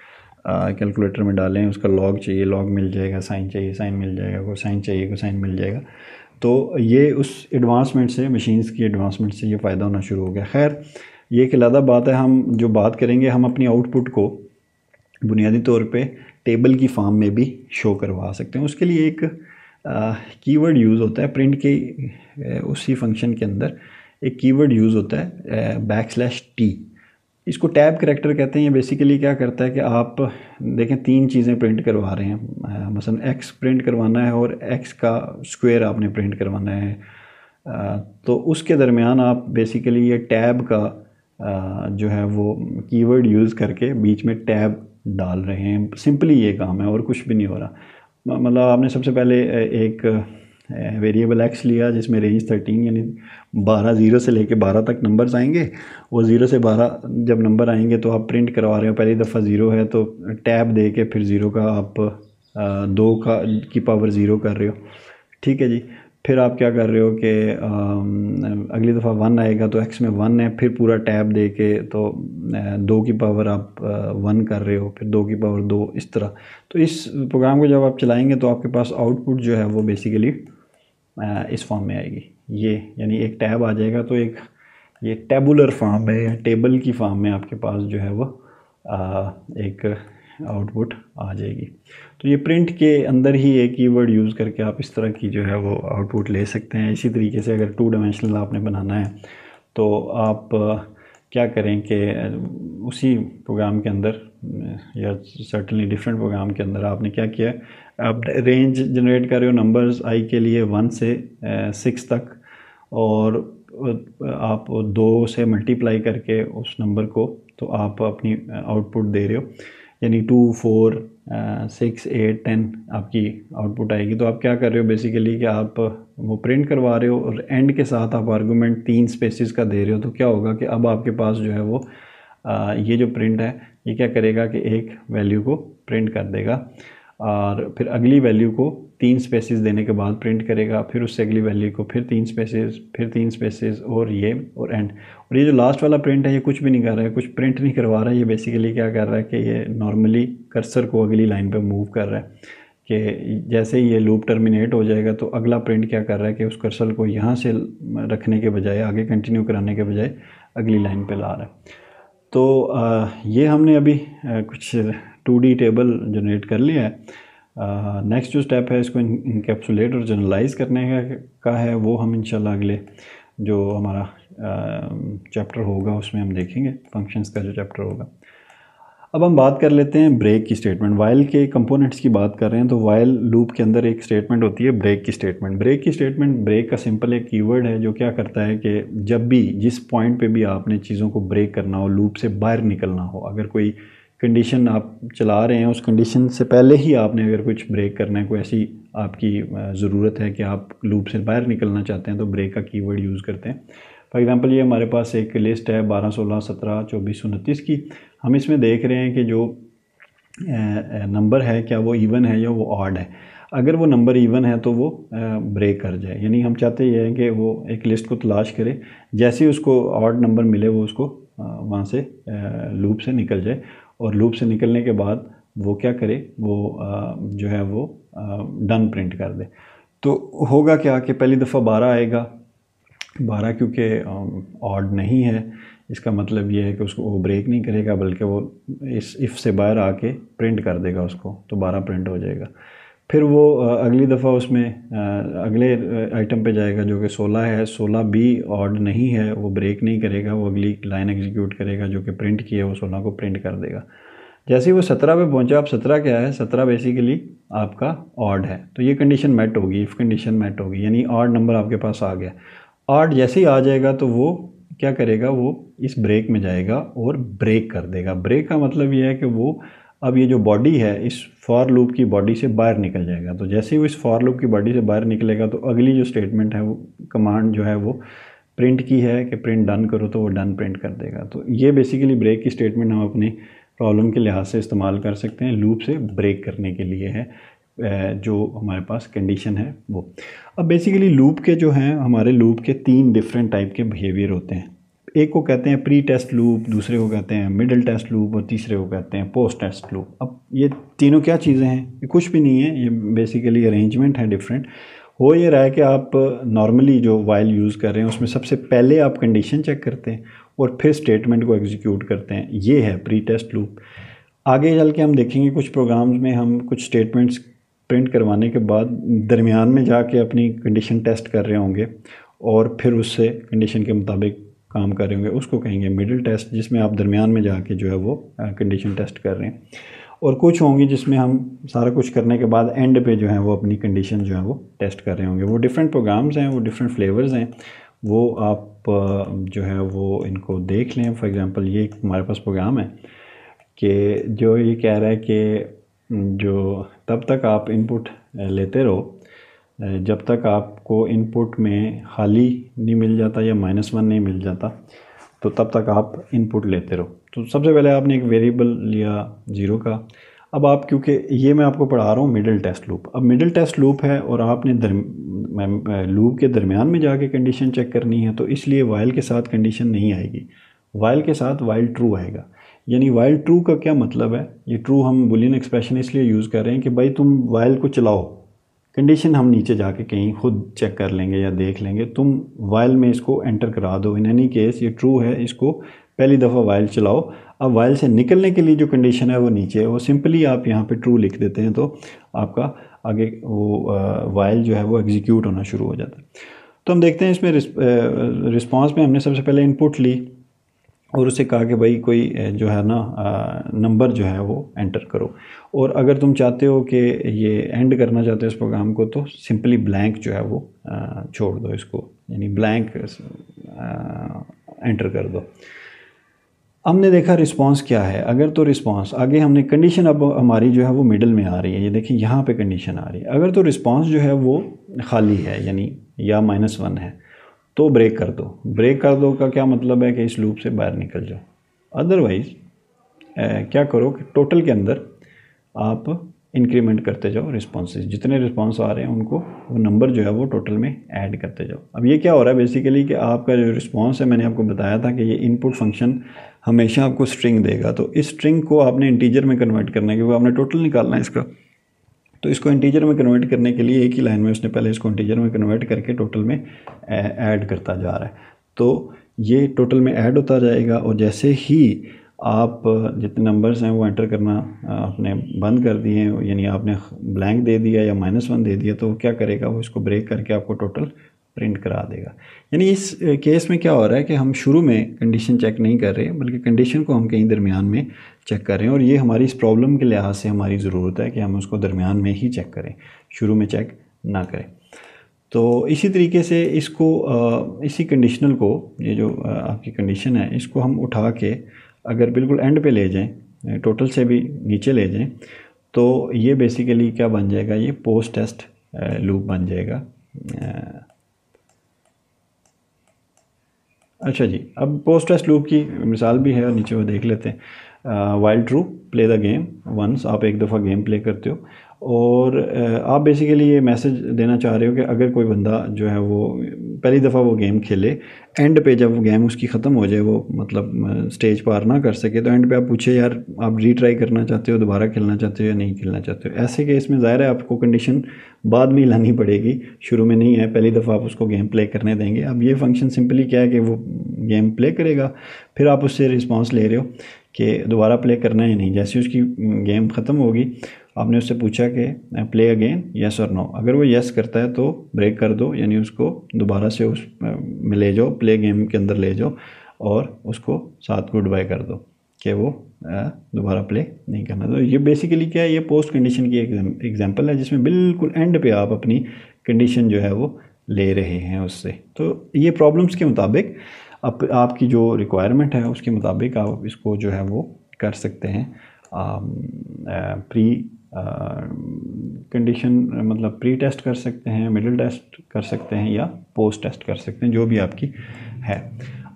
कैलकुलेटर में डालें, उसका लॉग चाहिए लॉग मिल जाएगा, साइन चाहिए साइन मिल जाएगा, कोसाइन चाहिए कोसाइन मिल जाएगा। तो ये उस एडवांसमेंट से, मशीन्स की एडवांसमेंट से ये फ़ायदा होना शुरू हो गया। खैर, ये एक अलग बात है। हम जो बात करेंगे, हम अपनी आउटपुट को बुनियादी तौर पे टेबल की फॉर्म में भी शो करवा सकते हैं। उसके लिए एक कीवर्ड यूज़ होता है प्रिंट के उसी फंक्शन के अंदर एक कीवर्ड यूज़ होता है /t। इसको टैब करैक्टर कहते हैं। ये बेसिकली क्या करता है कि आप देखें 3 चीज़ें प्रिंट करवा रहे हैं, मसलन x प्रिंट करवाना है और x का स्क्वायर आपने प्रिंट करवाना है, तो उसके दरमियान आप बेसिकली ये टैब का जो है वो कीवर्ड यूज़ करके बीच में टैब डाल रहे हैं। सिंपली ये काम है और कुछ भी नहीं हो रहा। मतलब आपने सबसे पहले एक वेरिएबल x लिया जिसमें रेंज 13 यानी 12 0 से लेके 12 तक नंबर्स आएंगे। वो 0 से 12 जब नंबर आएंगे तो आप प्रिंट करवा रहे हो, पहली दफ़ा 0 है तो टैब दे के फिर 0 का आप 2 की पावर 0 कर रहे हो, ठीक है जी। फिर आप क्या कर रहे हो कि अगली दफ़ा 1 आएगा तो x में 1 है, फिर पूरा टैब दे के तो 2 की पावर आप 1 कर रहे हो, फिर 2 की पावर 2, इस तरह। तो इस प्रोग्राम को जब आप चलाएंगे तो आपके पास आउटपुट जो है वो बेसिकली इस फॉर्म में आएगी। ये यानी एक टैब आ जाएगा तो एक ये टेबुलर फॉर्म है या टेबल की फॉर्म में आपके पास जो है वो एक आउटपुट आ जाएगी। तो ये प्रिंट के अंदर ही एक कीवर्ड यूज़ करके आप इस तरह की जो है वो आउटपुट ले सकते हैं। इसी तरीके से अगर 2 डायमेंशनल आपने बनाना है तो आप क्या करें कि उसी प्रोग्राम के अंदर या सर्टनली डिफरेंट प्रोग्राम के अंदर आपने क्या किया, आप रेंज जनरेट कर रहे हो नंबर्स आई के लिए 1 से 6 तक, और आप 2 से मल्टीप्लाई करके उस नंबर को तो आप अपनी आउटपुट दे रहे हो, यानी 2 4 6 8 10 आपकी आउटपुट आएगी। तो आप क्या कर रहे हो बेसिकली कि आप वो प्रिंट करवा रहे हो और एंड के साथ आप आर्गूमेंट 3 स्पेसिस का दे रहे हो। तो क्या होगा कि अब आपके पास जो है वो ये जो प्रिंट है ये क्या करेगा कि एक वैल्यू को प्रिंट कर देगा और फिर अगली वैल्यू को 3 स्पेसिस देने के बाद प्रिंट करेगा, फिर उससे अगली वैल्यू को फिर 3 स्पेसिस, फिर 3 स्पेसिस और ये और एंड। और ये जो लास्ट वाला प्रिंट है ये कुछ भी नहीं कर रहा है, कुछ प्रिंट नहीं करवा रहा है। ये बेसिकली क्या कर रहा है कि ये नॉर्मली कर्सर को अगली लाइन पे मूव कर रहा है कि जैसे ही ये लूप टर्मिनेट हो जाएगा तो अगला प्रिंट क्या कर रहा है कि उस कर्सर को यहाँ से रखने के बजाय, आगे कंटिन्यू कराने के बजाय अगली लाइन पर ला रहा है। तो ये हमने अभी कुछ 2D टेबल जनरेट कर लिया है। नेक्स्ट जो स्टेप है इसको इनकैप्सुलेट और जनरलाइज करने का है, वो हम इंशाल्लाह अगले जो हमारा चैप्टर होगा उसमें हम देखेंगे, फंक्शंस का जो चैप्टर होगा। अब हम बात कर लेते हैं ब्रेक की स्टेटमेंट। वाइल के कंपोनेंट्स की बात कर रहे हैं तो वाइल लूप के अंदर एक स्टेटमेंट होती है ब्रेक की स्टेटमेंट। ब्रेक की स्टेटमेंट, ब्रेक का सिंपल एक कीवर्ड है जो क्या करता है कि जब भी जिस पॉइंट पे भी आपने चीज़ों को ब्रेक करना हो, लूप से बाहर निकलना हो, अगर कोई कंडीशन आप चला रहे हैं उस कंडीशन से पहले ही आपने अगर कुछ ब्रेक करना है, कोई ऐसी आपकी ज़रूरत है कि आप लूप से बाहर निकलना चाहते हैं तो ब्रेक का कीवर्ड यूज़ करते हैं। फॉर एग्ज़ाम्पल ये हमारे पास एक लिस्ट है 12 16 17 24 29 की। हम इसमें देख रहे हैं कि जो नंबर है क्या वो इवन है या वो ऑड है। अगर वो नंबर इवन है तो वो ब्रेक कर जाए, यानी हम चाहते ये हैं कि वो एक लिस्ट को तलाश करे, जैसे ही उसको ऑड नंबर मिले वो उसको वहाँ से लूप से निकल जाए, और लूप से निकलने के बाद वो क्या करे, वो जो है वो डन प्रिंट कर दे। तो होगा क्या कि पहली दफ़ा 12 आएगा, 12 क्योंकि ऑड नहीं है, इसका मतलब ये है कि उसको वो ब्रेक नहीं करेगा बल्कि वो इस इफ़ से बाहर आके प्रिंट कर देगा उसको, तो 12 प्रिंट हो जाएगा। फिर वो अगली दफ़ा उसमें अगले आइटम पे जाएगा जो कि 16 है, 16 भी ऑड नहीं है, वो ब्रेक नहीं करेगा, वो अगली लाइन एग्जीक्यूट करेगा जो कि प्रिंट की है, वो 16 को प्रिंट कर देगा। जैसे ही वो 17 पे पहुंचा, अब 17 क्या है, 17 बेसिकली आपका ऑड है, तो ये कंडीशन मेट होगी, इफ़ कंडीशन मेट होगी, यानी ऑड नंबर आपके पास आ गया। ऑड जैसे ही आ जाएगा तो वो क्या करेगा, वो इस ब्रेक में जाएगा और ब्रेक कर देगा। ब्रेक का मतलब ये है कि वो अब ये जो बॉडी है इस फॉर लूप की बॉडी से बाहर निकल जाएगा। तो जैसे ही वो इस फॉर लूप की बॉडी से बाहर निकलेगा तो अगली जो स्टेटमेंट है वो कमांड जो है वो प्रिंट की है कि प्रिंट डन करो, तो वो डन प्रिंट कर देगा। तो ये बेसिकली ब्रेक की स्टेटमेंट हम अपनी प्रॉब्लम के लिहाज से इस्तेमाल कर सकते हैं, लूप से ब्रेक करने के लिए है जो हमारे पास कंडीशन है वो। अब बेसिकली लूप के जो हैं, हमारे लूप के 3 डिफरेंट टाइप के बिहेवियर होते हैं। एक को कहते हैं प्री टेस्ट लूप, दूसरे को कहते हैं मिडिल टेस्ट लूप और तीसरे को कहते हैं पोस्ट टेस्ट लूप। अब ये तीनों क्या चीज़ें हैं, ये कुछ भी नहीं है, ये बेसिकली अरेंजमेंट है डिफरेंट। हो ये रहा है कि आप नॉर्मली जो वाइल यूज़ कर रहे हैं उसमें सबसे पहले आप कंडीशन चेक करते हैं और फिर स्टेटमेंट को एग्जीक्यूट करते हैं, ये है प्री टेस्ट लूप। आगे चल के हम देखेंगे कुछ प्रोग्राम्स में हम कुछ स्टेटमेंट्स प्रिंट करवाने के बाद दरमियान में जाके अपनी कंडीशन टेस्ट कर रहे होंगे और फिर उससे कंडीशन के मुताबिक काम कर रहे होंगे, उसको कहेंगे मिडिल टेस्ट, जिसमें आप दरमियान में जाके जो है वो कंडीशन टेस्ट कर रहे हैं। और कुछ होंगी जिसमें हम सारा कुछ करने के बाद एंड पे जो है वो अपनी कंडीशन जो है वो टेस्ट कर रहे होंगे। वो डिफरेंट प्रोग्राम्स हैं, वो डिफरेंट फ्लेवर्स हैं, वो आप जो है वो इनको देख लें। फॉर एग्ज़ाम्पल ये हमारे पास प्रोग्राम है कि जो ये कह रहा है कि जो तब तक आप इनपुट लेते रहो जब तक आपको इनपुट में खाली नहीं मिल जाता या -1 नहीं मिल जाता, तो तब तक आप इनपुट लेते रहो। तो सबसे पहले आपने एक वेरिएबल लिया 0 का। अब आप, क्योंकि ये मैं आपको पढ़ा रहा हूँ मिडिल टेस्ट लूप, अब मिडिल टेस्ट लूप है और आपने लूप के दरमियान में जाके कंडीशन चेक करनी है, तो इसलिए वाइल के साथ कंडीशन नहीं आएगी, वाइल के साथ वाइल ट्रू आएगा। यानी वाइल ट्रू का क्या मतलब है, ये ट्रू हम बुलियन एक्सप्रेशन इसलिए यूज़ कर रहे हैं कि भाई तुम वाइल को चलाओ, कंडीशन हम नीचे जाके कहीं खुद चेक कर लेंगे या देख लेंगे, तुम वाइल में इसको एंटर करा दो। इन एनी केस ये ट्रू है, इसको पहली दफ़ा वाइल चलाओ। अब वाइल से निकलने के लिए जो कंडीशन है वो नीचे है, वो सिंपली आप यहाँ पे ट्रू लिख देते हैं तो आपका आगे वो वाइल जो है वो एग्जीक्यूट होना शुरू हो जाता है। तो हम देखते हैं इसमें रिस्पॉन्स में हमने सबसे पहले इनपुट ली और उसे कहा कि भाई कोई जो है ना नंबर जो है वो एंटर करो। और अगर तुम चाहते हो कि ये एंड करना चाहते हो इस प्रोग्राम को, तो सिंपली ब्लैंक जो है वो छोड़ दो इसको, यानी ब्लैंक एंटर कर दो। हमने देखा रिस्पांस क्या है। अगर तो रिस्पांस आगे हमने कंडीशन अब हमारी जो है वो मिडल में आ रही है, ये देखिए यहाँ पे कंडीशन आ रही है। अगर तो रिस्पांस जो है वो खाली है यानी या -1 है, तो ब्रेक कर दो। ब्रेक कर दो का क्या मतलब है कि इस लूप से बाहर निकल जाओ। अदरवाइज़ क्या करो कि टोटल के अंदर आप इंक्रीमेंट करते जाओ रिस्पॉन्सेज, जितने रिस्पॉन्स आ रहे हैं उनको वो नंबर जो है वो टोटल में ऐड करते जाओ। अब ये क्या हो रहा है बेसिकली कि आपका जो रिस्पॉन्स है, मैंने आपको बताया था कि ये इनपुट फंक्शन हमेशा आपको स्ट्रिंग देगा, तो इस स्ट्रिंग को आपने इंटीजर में कन्वर्ट करना है क्योंकि आपने टोटल निकालना है इसका। तो इसको इंटीजर में कन्वर्ट करने के लिए एक ही लाइन में उसने पहले इसको इंटीजर में कन्वर्ट करके टोटल में ऐड करता जा रहा है। तो ये टोटल में ऐड होता जाएगा और जैसे ही आप जितने नंबर्स हैं वो एंटर करना आपने बंद कर दिए, यानी आपने ब्लैंक दे दिया या -1 दे दिया, तो क्या करेगा वो इसको ब्रेक करके आपको टोटल प्रिंट करा देगा। यानी इस केस में क्या हो रहा है कि हम शुरू में कंडीशन चेक नहीं कर रहे बल्कि कंडीशन को हम कहीं दरमियान में चेक कर रहे हैं, और ये हमारी इस प्रॉब्लम के लिहाज से हमारी ज़रूरत है कि हम उसको दरमियान में ही चेक करें, शुरू में चेक ना करें। तो इसी तरीके से इसको इसी कंडीशनल को, ये जो आपकी कंडीशन है, इसको हम उठा के अगर बिल्कुल एंड पे ले जाएं, टोटल से भी नीचे ले जाएं, तो ये बेसिकली क्या बन जाएगा, ये पोस्ट टेस्ट लूप बन जाएगा। अच्छा जी, अब पोस्ट टेस्ट लूप की मिसाल भी है और नीचे वो देख लेते हैं। While true play the game once, आप एक दफ़ा गेम प्ले करते हो और आप बेसिकली ये मैसेज देना चाह रहे हो कि अगर कोई बंदा जो है वो पहली दफ़ा वो गेम खेले, एंड पे जब वो गेम उसकी ख़त्म हो जाए, वो मतलब स्टेज पार ना कर सके, तो एंड पे आप पूछे यार आप रीट्राई करना चाहते हो, दोबारा खेलना चाहते हो या नहीं खेलना चाहते हो। ऐसे केस में ज़ाहिर है आपको कंडीशन बाद में लानी पड़ेगी, शुरू में नहीं है, पहली दफ़ा आप उसको गेम प्ले करने देंगे। अब ये फंक्शन सिंपली क्या है कि वो गेम प्ले करेगा, फिर आप उससे रिस्पॉन्स ले रहे हो कि दोबारा प्ले करना है या नहीं। जैसे उसकी गेम ख़त्म होगी, आपने उससे पूछा कि प्ले अगेन यस और नो, अगर वो यस करता है तो ब्रेक कर दो, यानी उसको दोबारा से उस में ले जाओ, प्ले गेम के अंदर ले जाओ और उसको साथ गुड बाय कर दो कि वो दोबारा प्ले नहीं करना। तो ये बेसिकली क्या है, ये पोस्ट कंडीशन की एक एग्जांपल है जिसमें बिल्कुल एंड पे आप अपनी कंडीशन जो है वो ले रहे हैं उससे। तो ये प्रॉब्लम्स के मुताबिक आपकी जो रिक्वायरमेंट है उसके मुताबिक आप इसको जो है वो कर सकते हैं। प्री कंडीशन मतलब प्री टेस्ट कर सकते हैं, मिडिल टेस्ट कर सकते हैं या पोस्ट टेस्ट कर सकते हैं, जो भी आपकी है।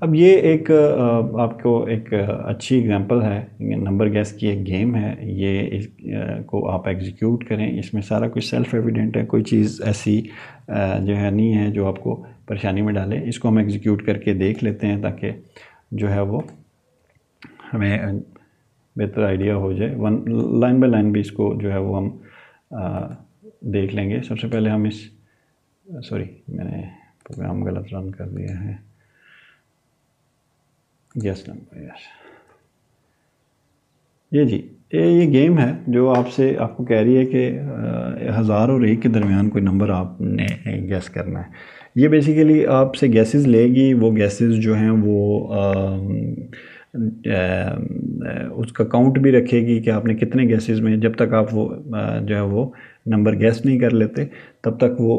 अब ये एक आपको एक अच्छी एग्जांपल है, नंबर गैस की एक गेम है, ये को आप एग्जीक्यूट करें। इसमें सारा कुछ सेल्फ एविडेंट है, कोई चीज़ ऐसी जो है नहीं है जो आपको परेशानी में डाले। इसको हम एग्जीक्यूट करके देख लेते हैं ताकि जो है वो हमें बेहतर आइडिया हो जाए। लाइन बाय लाइन भी इसको जो है वो हम देख लेंगे। सबसे पहले हम सॉरी मैंने प्रोग्राम गलत रन कर दिया है। यस नंबर, यस ये जी, ये गेम है जो आपको कह रही है कि 1000 और 1 के दरमियान कोई नंबर आपने गैस करना है। ये बेसिकली आपसे गैसेस लेगी, वो गैसेस जो हैं वो उसका काउंट भी रखेगी कि आपने कितने गैसेस में, जब तक आप वो जो है वो नंबर गैस नहीं कर लेते तब तक वो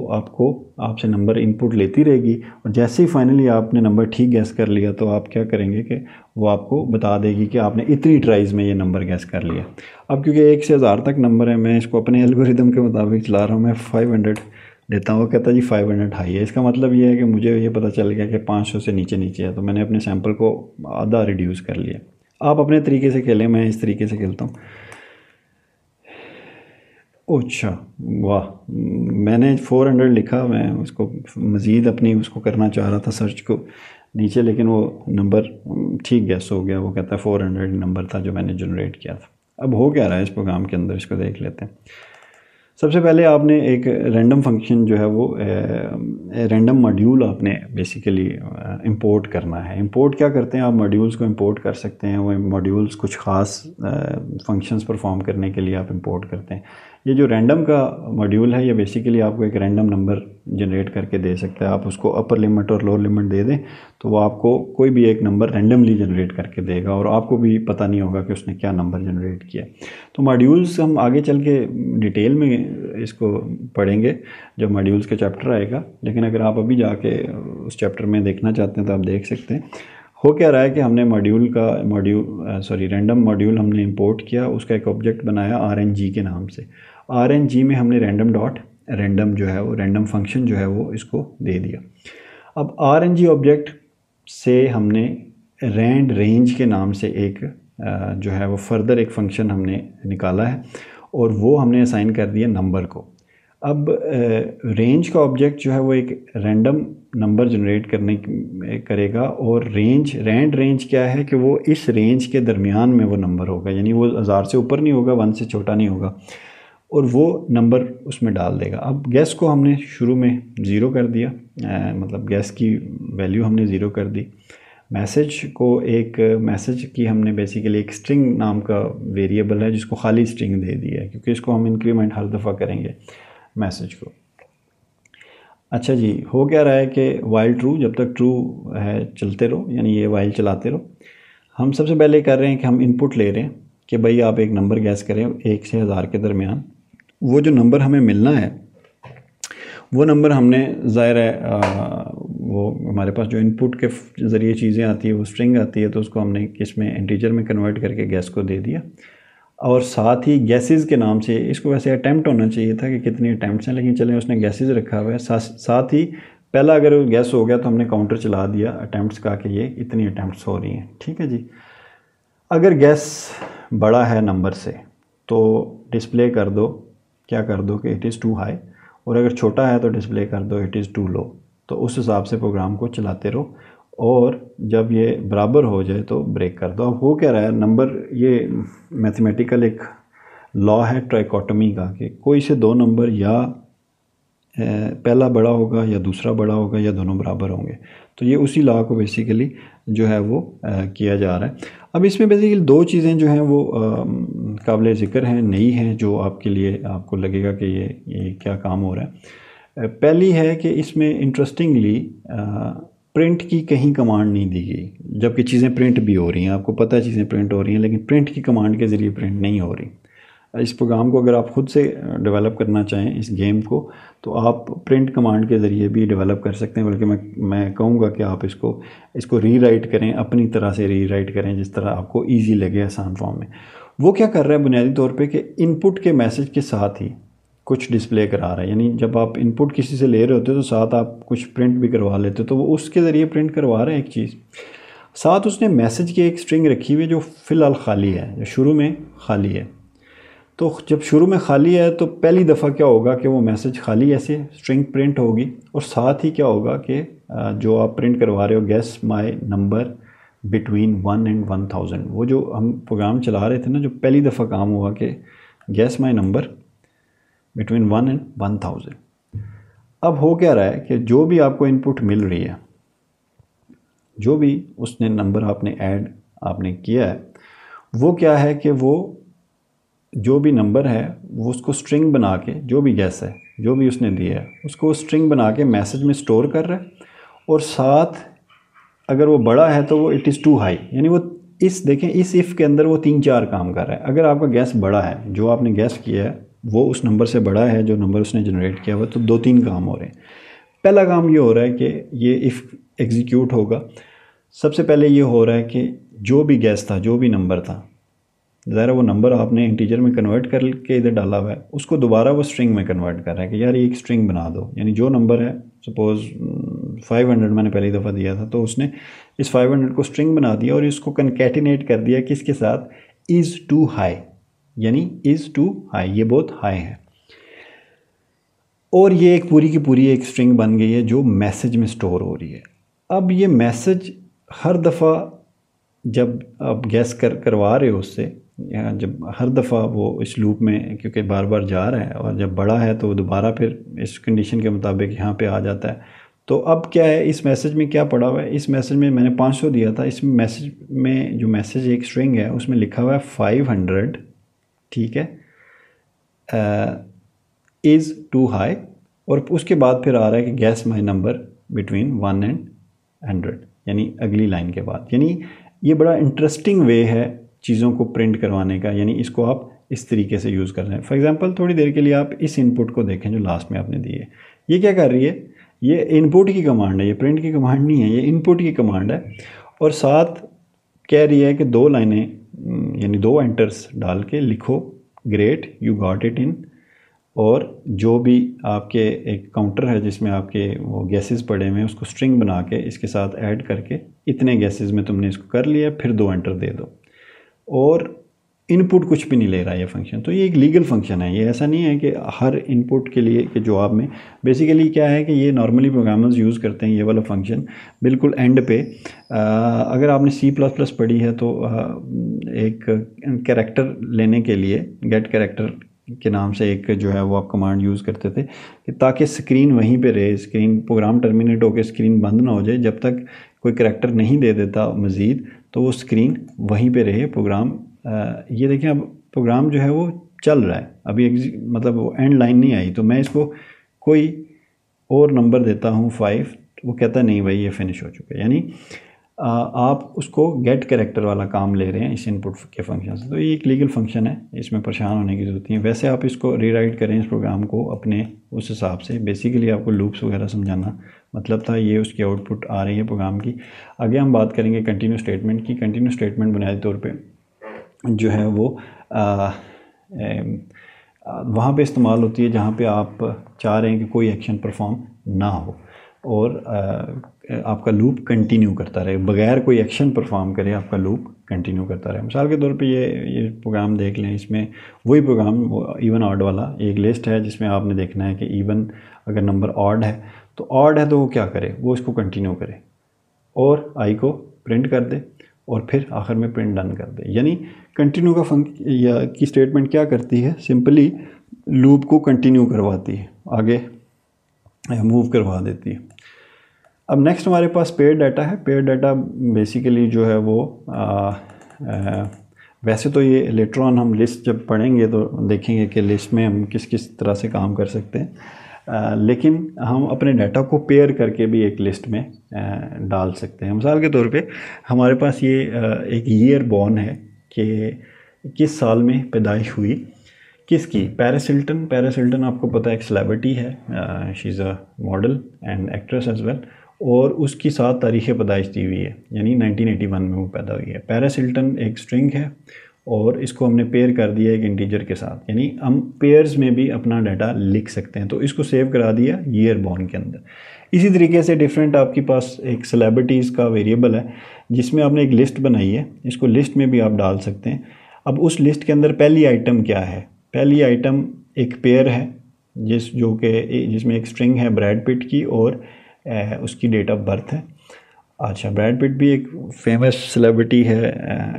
आपसे नंबर इनपुट लेती रहेगी। और जैसे ही फाइनली आपने नंबर ठीक गैस कर लिया तो आप क्या करेंगे कि वो आपको बता देगी कि आपने इतनी ट्राइज़ में ये नंबर गैस कर लिया। अब क्योंकि 1 से 1000 तक नंबर है, मैं इसको अपने एल्गोरिदम के मुताबिक चला रहा हूँ, मैं 500 देता हूँ। वो कहता है जी 500 हाई है। इसका मतलब ये है कि मुझे ये पता चल गया कि 500 से नीचे नीचे है, तो मैंने अपने सैंपल को आधा रिड्यूस कर लिया। आप अपने तरीके से खेलें, मैं इस तरीके से खेलता हूँ। अच्छा, वाह, मैंने 400 लिखा, मैं उसको मज़ीद अपनी उसको करना चाह रहा था सर्च को नीचे, लेकिन वो नंबर ठीक गैस हो गया। वो कहता है 400 नंबर था जो मैंने जनरेट किया था। अब हो क्या रहा है इस प्रोग्राम के अंदर, इसको देख लेते हैं। सबसे पहले आपने एक रैंडम फंक्शन जो है वो रैंडम मॉड्यूल आपने बेसिकली इंपोर्ट करना है। इंपोर्ट क्या करते हैं, आप मॉड्यूल्स को इंपोर्ट कर सकते हैं। वो मॉड्यूल्स कुछ ख़ास फंक्शंस परफॉर्म करने के लिए आप इंपोर्ट करते हैं। ये जो रैंडम का मॉड्यूल है ये बेसिकली आपको एक रैंडम नंबर जनरेट करके दे सकता है। आप उसको अपर लिमिट और लोअर लिमिट दे दें तो वो आपको कोई भी एक नंबर रैंडमली जनरेट करके देगा और आपको भी पता नहीं होगा कि उसने क्या नंबर जनरेट किया। तो मॉड्यूल्स हम आगे चल के डिटेल में इसको पढ़ेंगे जब मॉड्यूल्स का चैप्टर आएगा, लेकिन अगर आप अभी जाके उस चैप्टर में देखना चाहते हैं तो आप देख सकते हैं। हो क्या रहा है कि हमने रैंडम मॉड्यूल हमने इंपोर्ट किया, उसका एक ऑब्जेक्ट बनाया RNG के नाम से। RNG में हमने रैंडम जो है वो रैंडम फंक्शन जो है वो इसको दे दिया। अब RNG ऑब्जेक्ट से हमने रैंड रेंज के नाम से एक जो है वो फर्दर एक फंक्शन हमने निकाला है और वो हमने असाइन कर दिया नंबर को। अब रेंज का ऑब्जेक्ट जो है वो एक रैंडम नंबर जनरेट करेगा और रैंड रेंज क्या है कि वो इस रेंज के दरमियान में वो नंबर होगा, यानी वो 1000 से ऊपर नहीं होगा, 1 से छोटा नहीं होगा, और वो नंबर उसमें डाल देगा। अब गैस को हमने शुरू में 0 कर दिया, मतलब गैस की वैल्यू हमने 0 कर दी। मैसेज की हमने बेसिकली एक स्ट्रिंग नाम का वेरिएबल है जिसको खाली स्ट्रिंग दे दिया है, क्योंकि इसको हम इंक्रीमेंट हर दफ़ा करेंगे मैसेज को। अच्छा जी, हो क्या रहा है कि वाइल ट्रू, जब तक ट्रू है चलते रहो, यानी ये वाइल चलाते रहो। हम सबसे पहले कर रहे हैं कि हम इनपुट ले रहे हैं कि भाई आप एक नंबर गैस करें 1 से 1000 के दरमियान। वो जो नंबर हमें मिलना है वो नंबर हमने ज़ाहिर है वो हमारे पास जो इनपुट के ज़रिए चीज़ें आती है वो स्ट्रिंग आती है, तो उसको हमने किसमें इंटीजर में कन्वर्ट करके गैस को दे दिया। और साथ ही गैसेस के नाम से, इसको वैसे अटैम्प्ट होना चाहिए था कि कितनी अटैम्प्ट्स हैं, लेकिन चलें उसने गैसेस रखा हुआ है। साथ ही पहला अगर गैस हो गया तो हमने काउंटर चला दिया अटैम्प्ट्स का कि ये इतनी अटैम्प्ट्स हो रही हैं। ठीक है जी। अगर गैस बड़ा है नंबर से तो डिस्प्ले कर दो, क्या कर दो कि इट इज़ टू हाई, और अगर छोटा है तो डिस्प्ले कर दो इट इज़ टू लो। तो उस हिसाब से प्रोग्राम को चलाते रहो और जब ये बराबर हो जाए तो ब्रेक कर दो। अब हो क्या रहा है, नंबर, ये मैथमेटिकल एक लॉ है ट्राइकोटमी का कि कोई से दो नंबर या पहला बड़ा होगा या दूसरा बड़ा होगा या दोनों बराबर होंगे। तो ये उसी लॉ को बेसिकली जो है वो किया जा रहा है। अब इसमें बेसिकली दो चीज़ें जो हैं वो काबिल ज़िक्र हैं, नई हैं, जो आपके लिए आपको लगेगा कि ये क्या काम हो रहा है। पहली है कि इसमें इंटरेस्टिंगली प्रिंट की कहीं कमांड नहीं दी गई, जबकि चीज़ें प्रिंट भी हो रही हैं। आपको पता है चीज़ें प्रिंट हो रही हैं, लेकिन प्रिंट की कमांड के ज़रिए प्रिंट नहीं हो रही। इस प्रोग्राम को अगर आप ख़ुद से डेवलप करना चाहें इस गेम को, तो आप प्रिंट कमांड के ज़रिए भी डेवलप कर सकते हैं। बल्कि मैं कहूँगा कि आप इसको रीराइट करें, अपनी तरह से रीराइट करें जिस तरह आपको ईजी लगे आसान फॉर्म में। वो क्या कर रहा है बुनियादी तौर पे कि इनपुट के मैसेज के साथ ही कुछ डिस्प्ले करा रहा है। यानी जब आप इनपुट किसी से ले रहे होते हो तो साथ आप कुछ प्रिंट भी करवा लेते हो, तो वो उसके ज़रिए प्रिंट करवा रहे हैं एक चीज़। साथ उसने मैसेज की एक स्ट्रिंग रखी हुई है जो फ़िलहाल खाली है, जो शुरू में खाली है। तो जब शुरू में खाली है तो पहली दफ़ा क्या होगा कि वो मैसेज खाली ऐसे स्ट्रिंग प्रिंट होगी, और साथ ही क्या होगा कि जो आप प्रिंट करवा रहे हो guess my number between 1 and 1000, वो जो हम प्रोग्राम चला रहे थे ना, जो पहली दफ़ा काम हुआ कि guess my number between 1 and 1000। अब हो क्या रहा है कि जो भी आपको इनपुट मिल रही है, जो भी उसने नंबर आपने किया है, वो क्या है कि वो जो भी नंबर है वो उसको स्ट्रिंग बना के, जो भी गैस है जो भी उसने दिया है उसको स्ट्रिंग बना के मैसेज में स्टोर कर रहा है, और साथ अगर वो बड़ा है तो वो इट इज़ टू हाई, यानी वो इस देखें इस इफ़ के अंदर वो 3-4 काम कर रहा है। अगर आपका गैस बड़ा है, जो आपने गैस किया है वो उस नंबर से बड़ा है जो नंबर उसने जनरेट किया हुआ, तो 2-3 काम हो रहे हैं। पहला काम ये हो रहा है कि ये इफ़ एग्जीक्यूट होगा। सबसे पहले ये हो रहा है कि जो भी गैस था, जो भी नंबर था, ज़रा वो नंबर आपने इंटीजर में कन्वर्ट करके इधर डाला हुआ है, उसको दोबारा वो स्ट्रिंग में कन्वर्ट कर रहा है कि यार ये एक स्ट्रिंग बना दो। यानी जो नंबर है, सपोज़ 500 मैंने पहली दफ़ा दिया था, तो उसने इस 500 को स्ट्रिंग बना दिया और इसको कनकैटिनेट कर दिया किसके साथ, इज़ टू हाई, यानी इज़ टू हाई, ये बहुत हाई है। और ये एक पूरी की पूरी एक स्ट्रिंग बन गई है जो मैसेज में स्टोर हो रही है। अब ये मैसेज हर दफ़ा जब आप गैस करवा रहे हो उससे, या जब हर दफ़ा वो इस लूप में क्योंकि बार बार जा रहा है, और जब बड़ा है तो दोबारा फिर इस कंडीशन के मुताबिक यहाँ पे आ जाता है। तो अब क्या है, इस मैसेज में क्या पड़ा हुआ है, इस मैसेज में मैंने 500 दिया था, इस मैसेज में जो मैसेज एक स्ट्रिंग है उसमें लिखा हुआ है 500, ठीक है, इज़ टू हाई, और उसके बाद फिर आ रहा है कि gas my number between 1 and 100, यानी अगली लाइन के बाद। यानी ये बड़ा इंटरेस्टिंग वे है चीज़ों को प्रिंट करवाने का, यानी इसको आप इस तरीके से यूज़ कर रहे हैं। फॉर एग्जांपल थोड़ी देर के लिए आप इस इनपुट को देखें जो लास्ट में आपने दी है, ये क्या कर रही है, ये इनपुट की कमांड है, ये प्रिंट की कमांड नहीं है, ये इनपुट की कमांड है। और साथ कह रही है कि 2 लाइनें यानी 2 एंटर्स डाल के लिखो great you got it in, और जो भी आपके एक काउंटर है जिसमें आपके वो गैसेस पड़े हुए हैं उसको स्ट्रिंग बना के इसके साथ ऐड करके इतने गैसेस में तुमने इसको कर लिया, फिर 2 एंटर दे दो, और इनपुट कुछ भी नहीं ले रहा है ये फंक्शन। तो ये एक लीगल फंक्शन है, ये ऐसा नहीं है कि हर इनपुट के लिए के जवाब में। बेसिकली क्या है कि ये नॉर्मली प्रोग्रामर्स यूज़ करते हैं ये वाला फंक्शन बिल्कुल एंड पे। अगर आपने C++ पढ़ी है तो एक कैरेक्टर लेने के लिए गेट कैरेक्टर के नाम से एक जो है वो आप कमांड यूज़ करते थे कि ताकि स्क्रीन वहीं पे रहे, स्क्रीन प्रोग्राम टर्मिनेट होकर स्क्रीन बंद ना हो जाए, जब तक कोई करैक्टर नहीं दे देता मज़ीद तो वो स्क्रीन वहीं पे रहे प्रोग्राम। ये देखें अब प्रोग्राम जो है वो चल रहा है, अभी मतलब वो एंड लाइन नहीं आई, तो मैं इसको कोई और नंबर देता हूँ 5, वो कहता नहीं भाई ये फिनिश हो चुका है। यानी आप उसको गेट कैरेक्टर वाला काम ले रहे हैं इस इनपुट के फंक्शन से, तो ये एक लीगल फंक्शन है, इसमें परेशान होने की ज़रूरत नहीं है। वैसे आप इसको रीराइट करें इस प्रोग्राम को अपने उस हिसाब से। बेसिकली आपको लूप्स वगैरह समझाना मतलब था, ये उसकी आउटपुट आ रही है प्रोग्राम की। आगे हम बात करेंगे कंटिन्यू स्टेटमेंट की। कंटिन्यू स्टेटमेंट बुनियादी तौर पर जो है वो वहाँ पे इस्तेमाल होती है जहाँ पे आप चाह रहे हैं कि कोई एक्शन परफॉर्म ना हो और आपका लूप कंटिन्यू करता रहे, बगैर कोई एक्शन परफॉर्म करे आपका लूप कंटिन्यू करता रहे। मिसाल के तौर पे ये प्रोग्राम देख लें, इसमें वही प्रोग्राम वो इवन ऑड वाला एक लिस्ट है जिसमें आपने देखना है कि इवन अगर नंबर ऑड है तो ऑड है तो वो क्या करे, वो इसको कंटिन्यू करे और आई को प्रिंट कर दे और फिर आखिर में प्रिंट डन कर दे। यानी कंटिन्यू का या की स्टेटमेंट क्या करती है, सिंपली लूप को कंटिन्यू करवाती है, आगे मूव करवा देती है। अब नेक्स्ट हमारे पास पेयर डाटा है। पेयर डाटा बेसिकली जो है वो वैसे तो ये लेटर ऑन हम लिस्ट जब पढ़ेंगे तो देखेंगे कि लिस्ट में हम किस किस तरह से काम कर सकते हैं, लेकिन हम अपने डाटा को पेयर करके भी एक लिस्ट में डाल सकते हैं। मिसाल के तौर पे हमारे पास ये एक ईयर बॉर्न है कि किस साल में पैदाइश हुई किसकी, पेरिस हिल्टन। पेरिस हिल्टन आपको पता है एक सेलिब्रिटी है, she is a model and actress as well, और उसकी 7 तारीख़ पैदाइश दी हुई है, यानी 1981 में वो पैदा हुई है। पेरिस हिल्टन एक स्ट्रिंग है और इसको हमने पेयर कर दिया एक इंटीजर के साथ, यानी हम पेयर्स में भी अपना डाटा लिख सकते हैं। तो इसको सेव करा दिया ईयर बॉर्न के अंदर। इसी तरीके से डिफरेंट आपके पास एक सेलिब्रिटीज़ का वेरिएबल है जिसमें आपने एक लिस्ट बनाई है, इसको लिस्ट में भी आप डाल सकते हैं। अब उस लिस्ट के अंदर पहली आइटम क्या है, पहली आइटम एक पेयर है जिसमें एक स्ट्रिंग है ब्रैड पिट की और उसकी डेट ऑफ बर्थ है। अच्छा, ब्रैड पिट भी एक फेमस सेलिब्रिटी है,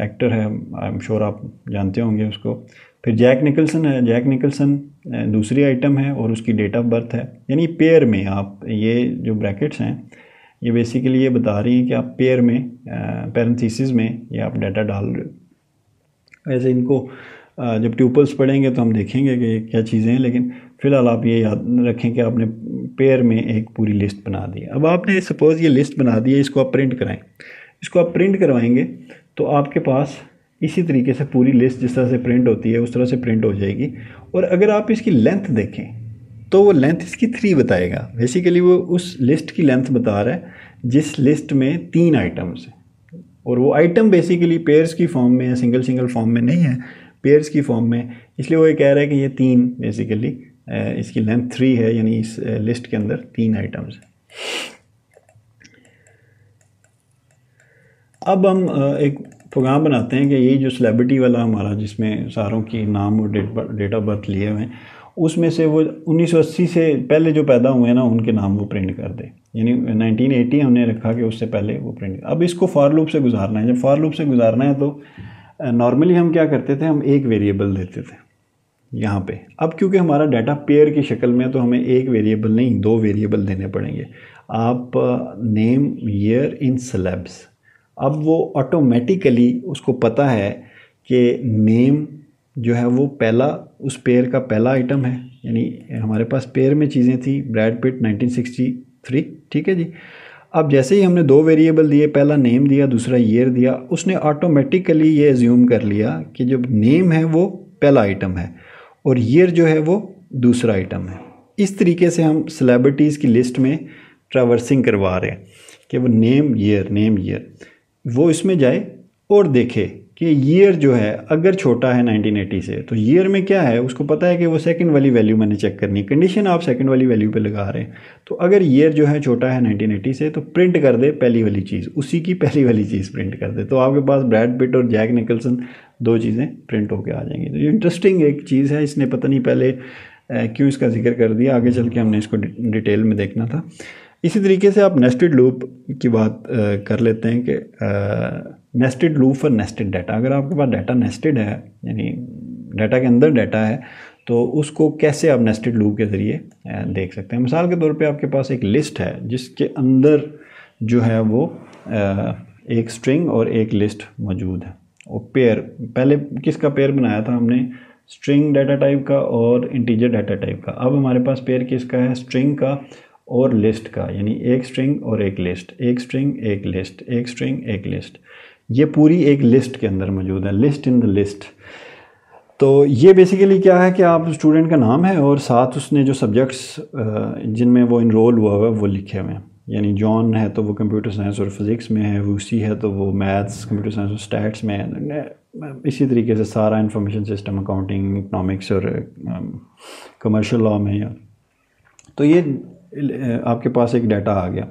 एक्टर है, आई एम श्योर आप जानते होंगे उसको। फिर जैक निकलसन है, जैक निकलसन दूसरी आइटम है और उसकी डेट ऑफ बर्थ है। यानी पेयर में आप ये जो ब्रैकेट्स हैं ये बेसिकली ये बता रही हैं कि आप पेयर में पैरेंथेसिस में ये आप डाटा डाल रहे हो। वैसे इनको जब ट्यूपल्स पढ़ेंगे तो हम देखेंगे कि क्या चीज़ें हैं, लेकिन फ़िलहाल आप ये याद रखें कि आपने पेयर में एक पूरी लिस्ट बना दी। अब आपने सपोज़ ये लिस्ट बना दी है, इसको आप प्रिंट कराएं। इसको आप प्रिंट करवाएंगे तो आपके पास इसी तरीके से पूरी लिस्ट जिस तरह से प्रिंट होती है उस तरह से प्रिंट हो जाएगी। और अगर आप इसकी लेंथ देखें तो वो लेंथ इसकी 3 बताएगा। बेसिकली वो उस लिस्ट की लेंथ बता रहा है जिस लिस्ट में 3 आइटम्स हैं, और वो आइटम बेसिकली पेयर्स की फॉर्म में है, सिंगल फॉर्म में नहीं है, पेयर्स की फॉर्म में। इसलिए वो ये कह रहा है कि ये 3 बेसिकली इसकी लेंथ 3 है, यानी इस लिस्ट के अंदर 3 आइटम्स हैं। अब हम एक प्रोग्राम बनाते हैं कि ये जो सेलिब्रिटी वाला हमारा जिसमें सारों की नाम और डेट ऑफ बर्थ लिए हुए हैं, उसमें से वो 1980 से पहले जो पैदा हुए हैं ना उनके नाम वो प्रिंट कर दे। यानी 1980 हमने रखा कि उससे पहले वो प्रिंट। अब इसको फॉर लूप से गुजारना है। जब फॉर लूप से गुजारना है तो नॉर्मली हम क्या करते थे, हम एक वेरिएबल देते थे यहाँ पे। अब क्योंकि हमारा डाटा पेयर की शक्ल में है तो हमें एक वेरिएबल नहीं 2 वेरिएबल देने पड़ेंगे। आप नेम ईयर इन सेलेब्स, अब वो ऑटोमेटिकली उसको पता है कि नेम जो है वो पहला उस पेयर का पहला आइटम है। यानी हमारे पास पेयर में चीज़ें थी ब्रैड पिट 1963, ठीक है जी। अब जैसे ही हमने 2 वेरिएबल दिए, पहला नेम दिया दूसरा ईयर दिया, उसने ऑटोमेटिकली ये एज्यूम कर लिया कि जब नेम है वो पहला आइटम है और ईयर जो है वो दूसरा आइटम है। इस तरीके से हम सेलिब्रिटीज़ की लिस्ट में ट्रैवर्सिंग करवा रहे हैं कि वो नेम ईयर वो इसमें जाए और देखे कि ईयर जो है अगर छोटा है 1980 से तो ईयर में क्या है, उसको पता है कि वो सेकंड वाली वैल्यू मैंने चेक करनी है। कंडीशन आप सेकंड वाली वैल्यू पे लगा रहे हैं, तो अगर ईयर जो है छोटा है 1980 से तो प्रिंट कर दे पहली वाली चीज़, उसी की पहली वाली चीज़ प्रिंट कर दे। तो आपके पास ब्रैड पिट और जैक निकलसन 2 चीज़ें प्रिंट होकर आ जाएंगी। तो ये इंटरेस्टिंग एक चीज़ है, इसने पता नहीं पहले क्यों इसका जिक्र कर दिया, आगे चल के हमने इसको डिटेल में देखना था। इसी तरीके से आप नेस्टेड लूप की बात कर लेते हैं कि नेस्टेड लूप और नेस्टेड डाटा। अगर आपके पास डाटा नेस्टेड है, यानी डाटा के अंदर डाटा है, तो उसको कैसे आप नेस्टेड लूप के ज़रिए देख सकते हैं। मिसाल के तौर पे आपके पास एक लिस्ट है जिसके अंदर जो है वो एक स्ट्रिंग और एक लिस्ट मौजूद है। और पेयर, पहले किसका पेयर बनाया था हमने, स्ट्रिंग डाटा टाइप का और इंटीजर डाटा टाइप का। अब हमारे पास पेयर किसका है, स्ट्रिंग का और लिस्ट का, यानी एक स्ट्रिंग और एक लिस्ट, एक स्ट्रिंग एक लिस्ट, एक स्ट्रिंग एक लिस्ट। ये पूरी एक लिस्ट के अंदर मौजूद है, लिस्ट इन द लिस्ट। तो ये बेसिकली क्या है कि आप स्टूडेंट का नाम है और साथ उसने जो सब्जेक्ट्स जिनमें वो इनरोल हुआ है वो लिखे हुए हैं। यानी जॉन है तो वो कंप्यूटर साइंस और फिज़िक्स में है, वूसी है तो वो मैथ्स कंप्यूटर साइंस और स्टैट्स में है। इसी तरीके से सारा इंफॉर्मेशन सिस्टम, अकाउंटिंग, इकनॉमिक्स और कमर्शियल लॉ में है। तो ये आपके पास एक डाटा आ गया।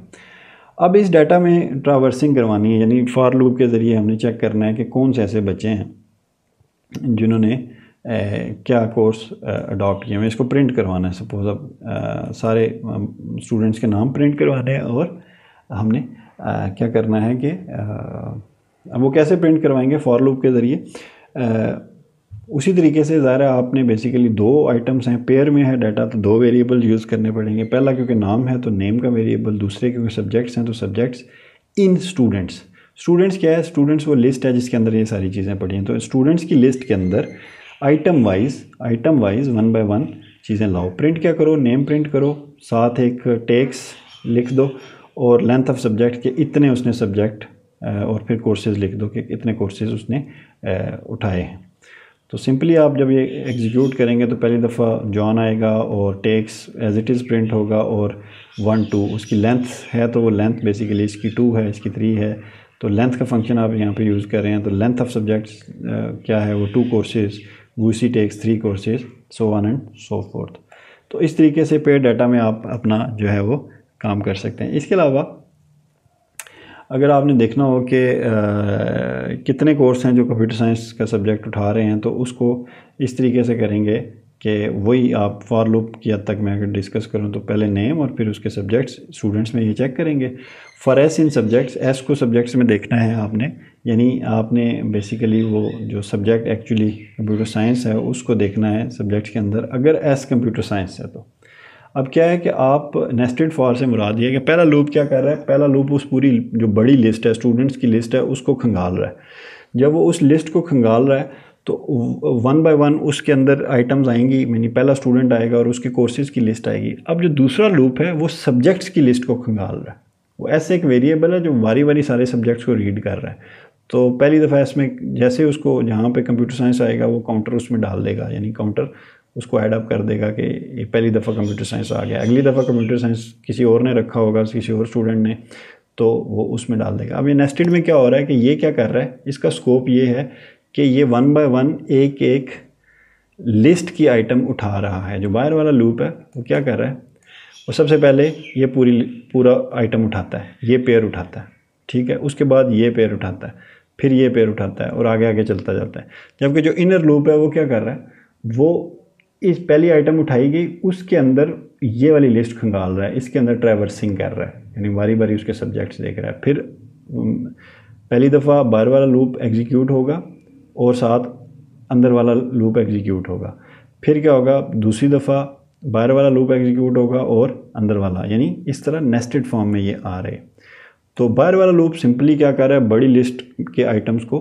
अब इस डाटा में ट्रावर्सिंग करवानी है, यानी फॉर लूप के ज़रिए हमने चेक करना है कि कौन से ऐसे बच्चे हैं जिन्होंने क्या कोर्स अडॉप्ट किए हैं। इसको प्रिंट करवाना है। सपोज अब सारे स्टूडेंट्स के नाम प्रिंट करवाने हैं और हमने क्या करना है कि अब वो कैसे प्रिंट करवाएंगे, फॉर लूप के ज़रिए। उसी तरीके से ज़ाहिर है आपने बेसिकली 2 आइटम्स हैं, पेयर में है डाटा तो 2 वेरिएबल यूज़ करने पड़ेंगे। पहला क्योंकि नाम है तो नेम का वेरिएबल, दूसरे क्योंकि सब्जेक्ट्स हैं तो सब्जेक्ट्स इन स्टूडेंट्स। स्टूडेंट्स क्या है, स्टूडेंट्स वो लिस्ट है जिसके अंदर ये सारी चीज़ें पड़ी हैं। तो स्टूडेंट्स की लिस्ट के अंदर आइटम वाइज 1 बाय 1 चीज़ें लाओ। प्रिंट क्या करो, नेम प्रिंट करो, साथ एक टेक्स लिख दो और लेंथ ऑफ सब्जेक्ट के इतने उसने सब्जेक्ट और फिर कोर्सेज़ लिख दो कि इतने कोर्सेज़ उसने उठाए हैं। तो सिंपली आप जब ये एग्जीक्यूट करेंगे तो पहली दफ़ा जॉन आएगा और takes as it is print होगा और 1 2 उसकी लेंथ है तो वो लेंथ बेसिकली इसकी 2 है, इसकी 3 है। तो लेंथ का फंक्शन आप यहाँ पे यूज़ कर रहे हैं। तो लेंथ ऑफ सब्जेक्ट्स क्या है, वो 2 कोर्सेज़, वूसी टेक्स 3 courses, so on and so forth. तो इस तरीके से पेयर डाटा में आप अपना जो है वो काम कर सकते हैं। इसके अलावा अगर आपने देखना हो कि कितने कोर्स हैं जो कंप्यूटर साइंस का सब्जेक्ट उठा रहे हैं, तो उसको इस तरीके से करेंगे कि वही आप फॉर लूप की हद तक मैं अगर डिस्कस करूं तो पहले नेम और फिर उसके सब्जेक्ट्स स्टूडेंट्स में ये चेक करेंगे। For S in subjects, S को सब्जेक्ट्स में देखना है आपने, यानी आपने बेसिकली वो जो सब्जेक्ट एक्चुअली कंप्यूटर साइंस है उसको देखना है सब्जेक्ट्स के अंदर, अगर एस कंप्यूटर साइंस है तो। अब क्या है कि आप नेस्टेड फॉर से मुराद ये है कि पहला लूप क्या कर रहा है, पहला लूप उस पूरी जो बड़ी लिस्ट है, स्टूडेंट्स की लिस्ट है, उसको खंगाल रहा है। जब वो उस लिस्ट को खंगाल रहा है तो 1 बाय 1 उसके अंदर आइटम्स आएंगी, यानी पहला स्टूडेंट आएगा और उसके कोर्सेज की लिस्ट आएगी। अब जो दूसरा लूप है वो सब्जेक्ट्स की लिस्ट को खंगाल रहा है। वो ऐसे एक वेरिएबल है जो बारी बारी सारे सब्जेक्ट्स को रीड कर रहा है। तो पहली दफ़ा इसमें जैसे उसको जहाँ पे कंप्यूटर साइंस आएगा वो काउंटर उसमें डाल देगा, यानी काउंटर उसको ऐड अप कर देगा कि ये पहली दफ़ा कंप्यूटर साइंस आ गया। अगली दफ़ा कंप्यूटर साइंस किसी और ने रखा होगा, किसी और स्टूडेंट ने, तो वो उसमें डाल देगा। अब ये नेस्टेड में क्या हो रहा है कि ये क्या कर रहा है, इसका स्कोप ये है कि ये 1 बाय 1 एक एक लिस्ट की आइटम उठा रहा है। जो बाहर वाला लूप है वो क्या कर रहा है, वो सबसे पहले ये पूरा आइटम उठाता है, ये पेयर उठाता है, ठीक है, उसके बाद ये पेयर उठाता है, फिर ये पेयर उठाता है और आगे आगे चलता जाता है। जबकि जो इनर लूप है वो क्या कर रहा है, वो इस पहली आइटम उठाई गई उसके अंदर ये वाली लिस्ट खंगाल रहा है, इसके अंदर ट्रैवर्सिंग कर रहा है, यानी बारी बारी उसके सब्जेक्ट्स देख रहा है। फिर पहली दफ़ा बाहर वाला लूप एग्जीक्यूट होगा और साथ अंदर वाला लूप एग्जीक्यूट होगा। फिर क्या होगा, दूसरी दफ़ा बाहर वाला लूप एग्जीक्यूट होगा और अंदर वाला, यानी इस तरह नेस्टेड फॉर्म में ये आ रहे। तो बाहर वाला लूप सिंपली क्या कर रहा है, बड़ी लिस्ट के आइटम्स को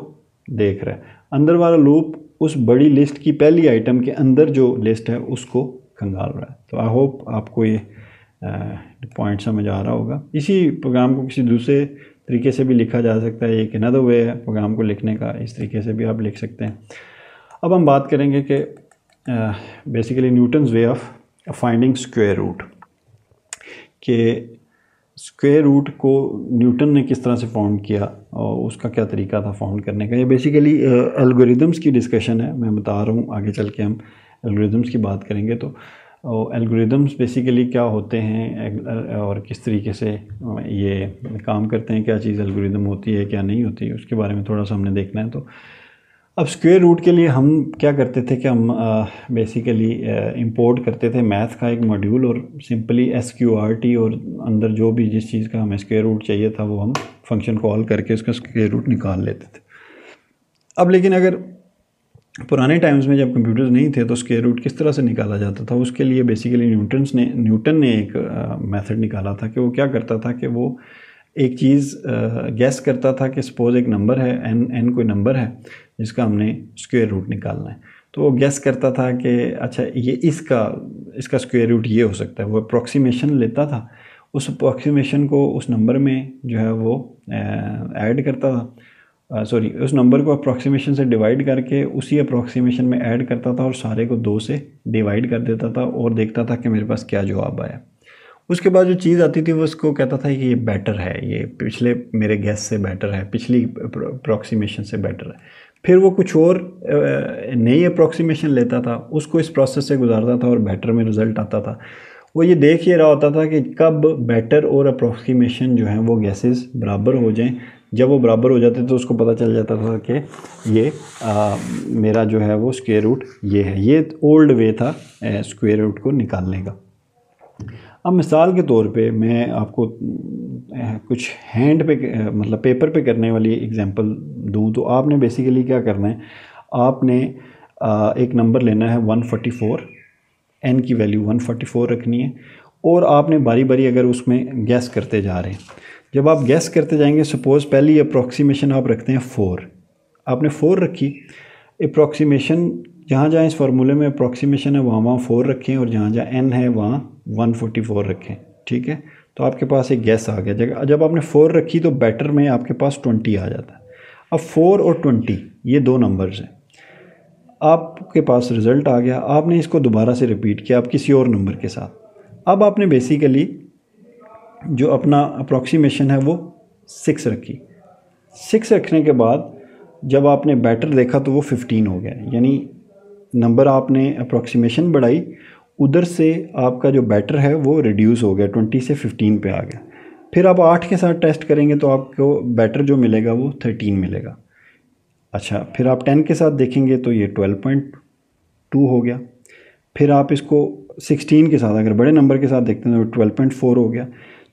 देख रहा है। अंदर वाला लूप उस बड़ी लिस्ट की पहली आइटम के अंदर जो लिस्ट है उसको खंगाल रहा है। तो आई होप आपको ये पॉइंट समझ आ रहा होगा। इसी प्रोग्राम को किसी दूसरे तरीके से भी लिखा जा सकता है, एक अनदर वे है प्रोग्राम को लिखने का, इस तरीके से भी आप लिख सकते हैं। अब हम बात करेंगे कि basically Newton's way of finding square root, कि स्क्वायर रूट को न्यूटन ने किस तरह से फाउंड किया और उसका क्या तरीका था फाउंड करने का। ये बेसिकली एल्गोरिदम्स की डिस्कशन है, मैं बता रहा हूँ, आगे चल के हम एल्गोरिदम्स की बात करेंगे। तो एल्गोरिदम्स बेसिकली क्या होते हैं और किस तरीके से ये काम करते हैं, क्या चीज़ एल्गोरिदम होती है क्या नहीं होती, उसके बारे में थोड़ा सा हमने देखना है। तो अब स्क्वायर रूट के लिए हम क्या करते थे कि हम बेसिकली इंपोर्ट करते थे मैथ का एक मॉड्यूल और सिंपली SQRT और अंदर जो भी जिस चीज़ का हमें स्क्वायर रूट चाहिए था वो हम फंक्शन कॉल करके उसका स्क्वायर रूट निकाल लेते थे। अब लेकिन अगर पुराने टाइम्स में जब कंप्यूटर्स नहीं थे तो स्क्वायर रूट किस तरह से निकाला जाता था, उसके लिए बेसिकली न्यूटन ने एक मेथड निकाला था कि वो क्या करता था कि वो एक चीज़ गैस करता था कि सपोज़ एक नंबर है n कोई नंबर है जिसका हमने स्क्वायर रूट निकालना है। तो वो गैस करता था कि अच्छा ये इसका स्क्वायर रूट ये हो सकता है। वो अप्रॉक्सीमेशन लेता था, उस अप्रॉक्सीमेशन को उस नंबर में जो है वो ऐड करता था, उस नंबर को अप्रॉक्सीमेशन से डिवाइड करके उसी अप्रॉक्सीमेशन में ऐड करता था और सारे को 2 से डिवाइड कर देता था और देखता था कि मेरे पास क्या जवाब आया। उसके बाद जो चीज़ आती थी वो उसको कहता था कि ये बेटर है, ये पिछले मेरे गैस से बेटर है, पिछली अप्रॉक्सीमेशन से बेटर है। फिर वो कुछ और नई अप्रॉक्सीमेशन लेता था, उसको इस प्रोसेस से गुजारता था और बेटर में रिज़ल्ट आता था। वो ये देख ये रहा होता था कि कब बेटर और अप्रॉक्सीमेशन जो हैं वो गैसेस बराबर हो जाएं। जब वो बराबर हो जाते तो उसको पता चल जाता था कि ये मेरा जो है वो स्क्वायर रूट ये है। ये ओल्ड वे था स्क्वायर रूट को निकालने का। अब मिसाल के तौर पे मैं आपको कुछ हैंड पे मतलब पेपर पे करने वाली एग्जांपल दूं तो आपने बेसिकली क्या करना है, आपने एक नंबर लेना है 144, n की वैल्यू 144 रखनी है और आपने बारी बारी अगर उसमें गैस करते जा रहे हैं। जब आप गैस करते जाएंगे, सपोज़ पहली अप्रॉक्सीमेशन आप रखते हैं 4, आपने 4 रखी, अप्रॉक्सीमेशन जहाँ जहाँ इस फार्मूले में अप्रॉक्सीमेशन है वहाँ 4 रखें और जहाँ जहाँ n है वहाँ 144 रखें, ठीक है। तो आपके पास एक गैस आ गया। जब आपने 4 रखी तो बेटर में आपके पास 20 आ जाता है। अब 4 और 20 ये 2 नंबर्स हैं, आपके पास रिज़ल्ट आ गया। आपने इसको दोबारा से रिपीट किया आप किसी और नंबर के साथ। अब आपने बेसिकली जो अपना अप्रॉक्सीमेशन है वो 6 रखी। 6 रखने के बाद जब आपने बेटर देखा तो वो 15 हो गया, यानी नंबर आपने अप्रॉक्सीमेशन बढ़ाई, उधर से आपका जो बेटर है वो रिड्यूस हो गया, 20 से 15 पे आ गया। फिर आप 8 के साथ टेस्ट करेंगे तो आपको बेटर जो मिलेगा वो 13 मिलेगा। अच्छा, फिर आप 10 के साथ देखेंगे तो ये 12.2 हो गया। फिर आप इसको 16 के साथ अगर बड़े नंबर के साथ देखते हैं तो 12.4 हो गया।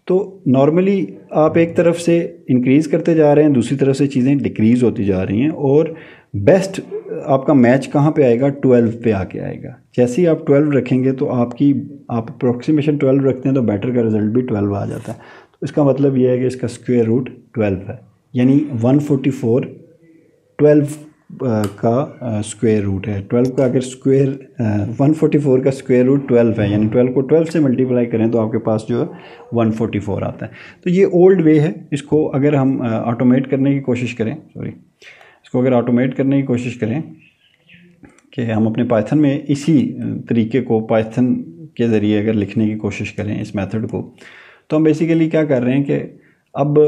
तो नॉर्मली आप एक तरफ से इंक्रीज़ करते जा रहे हैं, दूसरी तरफ से चीज़ें डिक्रीज़ होती जा रही हैं और बेस्ट आपका मैच कहाँ पे आएगा, 12 पे आके आएगा। जैसे ही आप 12 रखेंगे तो आप अप्रॉक्सीमेशन 12 रखते हैं तो बेटर का रिज़ल्ट भी 12 आ जाता है। तो इसका मतलब ये है कि इसका स्क्वायर रूट 12 है, यानी 144 12 का स्क्वायर रूट है। 12 का अगर स्क्वायर 144 का स्क्वायर रूट 12 है, यानी 12 को 12 से मल्टीप्लाई करें तो आपके पास जो है 144 आता है। तो ये ओल्ड वे है। इसको अगर हम ऑटोमेट करने की कोशिश करें, इसको अगर ऑटोमेट करने की कोशिश करें कि हम अपने पाइथन में इसी तरीके को पाइथन के ज़रिए अगर लिखने की कोशिश करें इस मेथड को, तो हम बेसिकली क्या कर रहे हैं कि अब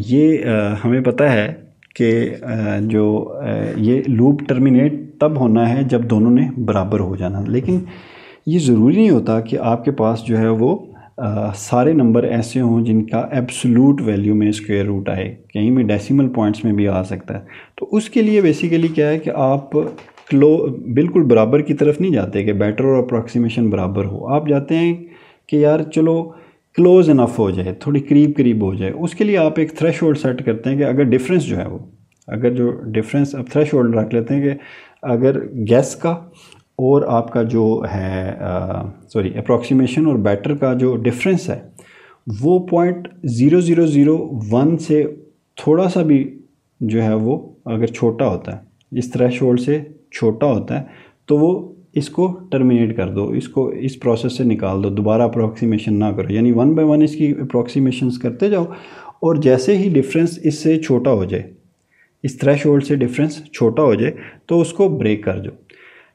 ये हमें पता है कि जो ये लूप टर्मिनेट तब होना है जब दोनों ने बराबर हो जाना। लेकिन ये ज़रूरी नहीं होता कि आपके पास जो है वो सारे नंबर ऐसे हों जिनका एब्सोल्यूट वैल्यू में स्क्वायर रूट आए, कहीं में डेसिमल पॉइंट्स में भी आ सकता है। तो उसके लिए बेसिकली क्या है कि आप बिल्कुल बराबर की तरफ नहीं जाते कि बेटर और अप्रॉक्सीमेशन बराबर हो। आप जाते हैं कि यार चलो क्लोज इनफ हो जाए, थोड़ी करीब करीब हो जाए। उसके लिए आप एक थ्रेशोल्ड सेट करते हैं कि अगर डिफरेंस जो है वो, अगर जो डिफरेंस, अब थ्रेशोल्ड रख लेते हैं कि अगर गैस का और आपका जो है अप्रॉक्सीमेशन और बेटर का जो डिफरेंस है वो 0.0001 से थोड़ा सा भी जो है वो अगर छोटा होता है, इस थ्रेशोल्ड से छोटा होता है, तो वो इसको टर्मिनेट कर दो, इसको इस प्रोसेस से निकाल दो, दोबारा अप्रॉक्सीमेशन ना करो। यानी 1 बाय 1 इसकी अप्रॉक्सीमेशंस करते जाओ और जैसे ही डिफरेंस इससे छोटा हो जाए, इस थ्रेशोल्ड से डिफरेंस छोटा हो जाए तो उसको ब्रेक कर दो।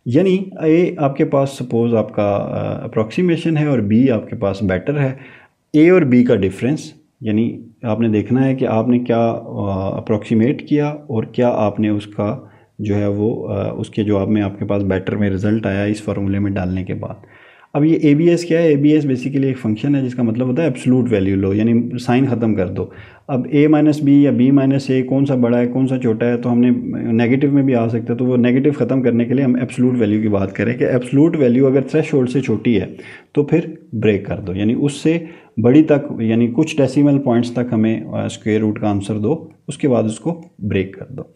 यानी ए आपके पास सपोज़ आपका अप्रॉक्सीमेशन है और बी आपके पास बेटर है। ए और बी का डिफरेंस, यानी आपने देखना है कि आपने क्या अप्रॉक्सीमेट किया और क्या आपने उसका जो है वो उसके जवाब में आपके पास बेटर में रिज़ल्ट आया इस फार्मूले में डालने के बाद। अब ये ABS क्या है? ABS बेसिकली एक फंक्शन है जिसका मतलब होता है एब्सोल्यूट वैल्यू लो, यानी साइन ख़त्म कर दो। अब A माइनस बी या B माइनस ए कौन सा बड़ा है कौन सा छोटा है, तो हमने नेगेटिव में भी आ सकता है। तो वो नेगेटिव ख़त्म करने के लिए हम एब्सोल्यूट वैल्यू की बात करें कि एब्सोल्यूट वैल्यू अगर थ्रेशोल्ड से छोटी है तो फिर ब्रेक कर दो, यानी उससे बड़ी तक, यानी कुछ डेसिमल पॉइंट्स तक हमें स्क्वायर रूट का आंसर दो, उसके बाद उसको ब्रेक कर दो।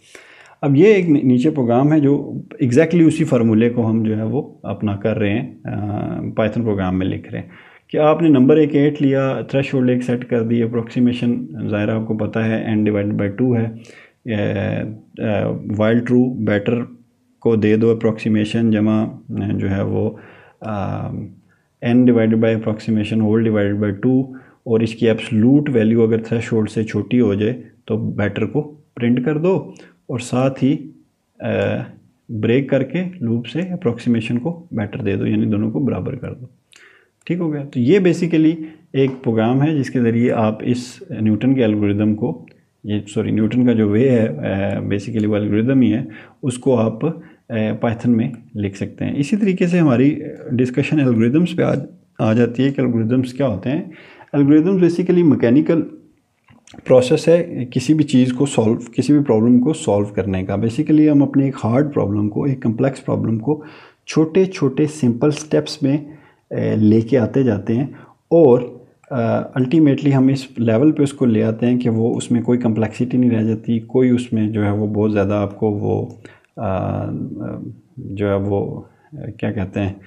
अब ये एक नीचे प्रोग्राम है जो एग्जैक्टली उसी फार्मूले को हम जो है वो अपना कर रहे हैं, पाइथन प्रोग्राम में लिख रहे हैं कि आपने नंबर एक 8 लिया, थ्रेशोल्ड एक सेट कर दी, अप्रोक्सीमेशन ज़ाहिर आपको पता है n डिवाइडेड बाई 2 है, वाइल ट्रू बेटर को दे दो अप्रोक्सीमेशन जमा जो है वो n divided by approximation whole divided by 2, और इसकी एब्सोल्यूट वैल्यू अगर थ्रेशोल्ड से छोटी हो जाए तो बेटर को प्रिंट कर दो और साथ ही ब्रेक करके लूप से अप्रॉक्सीमेशन को बेटर दे दो, यानी दोनों को बराबर कर दो। ठीक हो गया। तो ये बेसिकली एक प्रोग्राम है जिसके ज़रिए आप इस न्यूटन के एल्गोरिदम को, न्यूटन का जो वे है बेसिकली वो एल्गोरिदम ही है, उसको आप पाइथन में लिख सकते हैं। इसी तरीके से हमारी डिस्कशन एल्गोरिदम्स पे आ जाती है कि एल्गोरिदम्स क्या होते हैं। एल्गोरिदम्स बेसिकली मैकेनिकल प्रोसेस है किसी भी चीज़ को सॉल्व, किसी भी प्रॉब्लम को सॉल्व करने का। बेसिकली हम अपने एक हार्ड प्रॉब्लम को, एक कम्प्लेक्स प्रॉब्लम को छोटे छोटे सिंपल स्टेप्स में लेके आते जाते हैं और अल्टीमेटली हम इस लेवल पे उसको ले आते हैं कि वो उसमें कोई कम्प्लेक्सिटी नहीं रह जाती, कोई उसमें जो है वो बहुत ज़्यादा आपको वो जो है वो क्या कहते हैं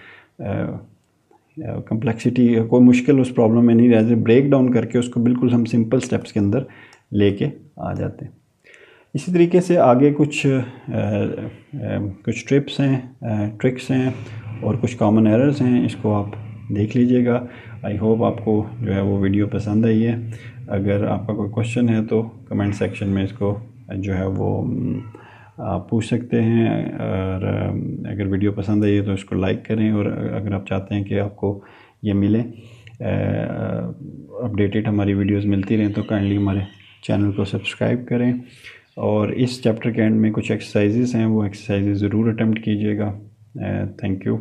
कम्प्लेक्सिटी, कोई मुश्किल उस प्रॉब्लम में नहीं रहती। ब्रेक डाउन करके उसको बिल्कुल हम सिंपल स्टेप्स के अंदर लेके आ जाते हैं। इसी तरीके से आगे कुछ ट्रिप्स हैं, ट्रिक्स हैं और कुछ कॉमन एरर्स हैं, इसको आप देख लीजिएगा। आई होप आपको जो है वो वीडियो पसंद आई है। अगर आपका कोई क्वेश्चन है तो कमेंट सेक्शन में इसको जो है वो आप पूछ सकते हैं, और अगर वीडियो पसंद आई है तो इसको लाइक करें, और अगर आप चाहते हैं कि आपको ये मिले अपडेटेड हमारी वीडियोस मिलती रहें तो काइंडली हमारे चैनल को सब्सक्राइब करें। और इस चैप्टर के एंड में कुछ एक्सरसाइजेस हैं, वो एक्सरसाइजेस ज़रूर अटेम्प्ट कीजिएगा। Thank you.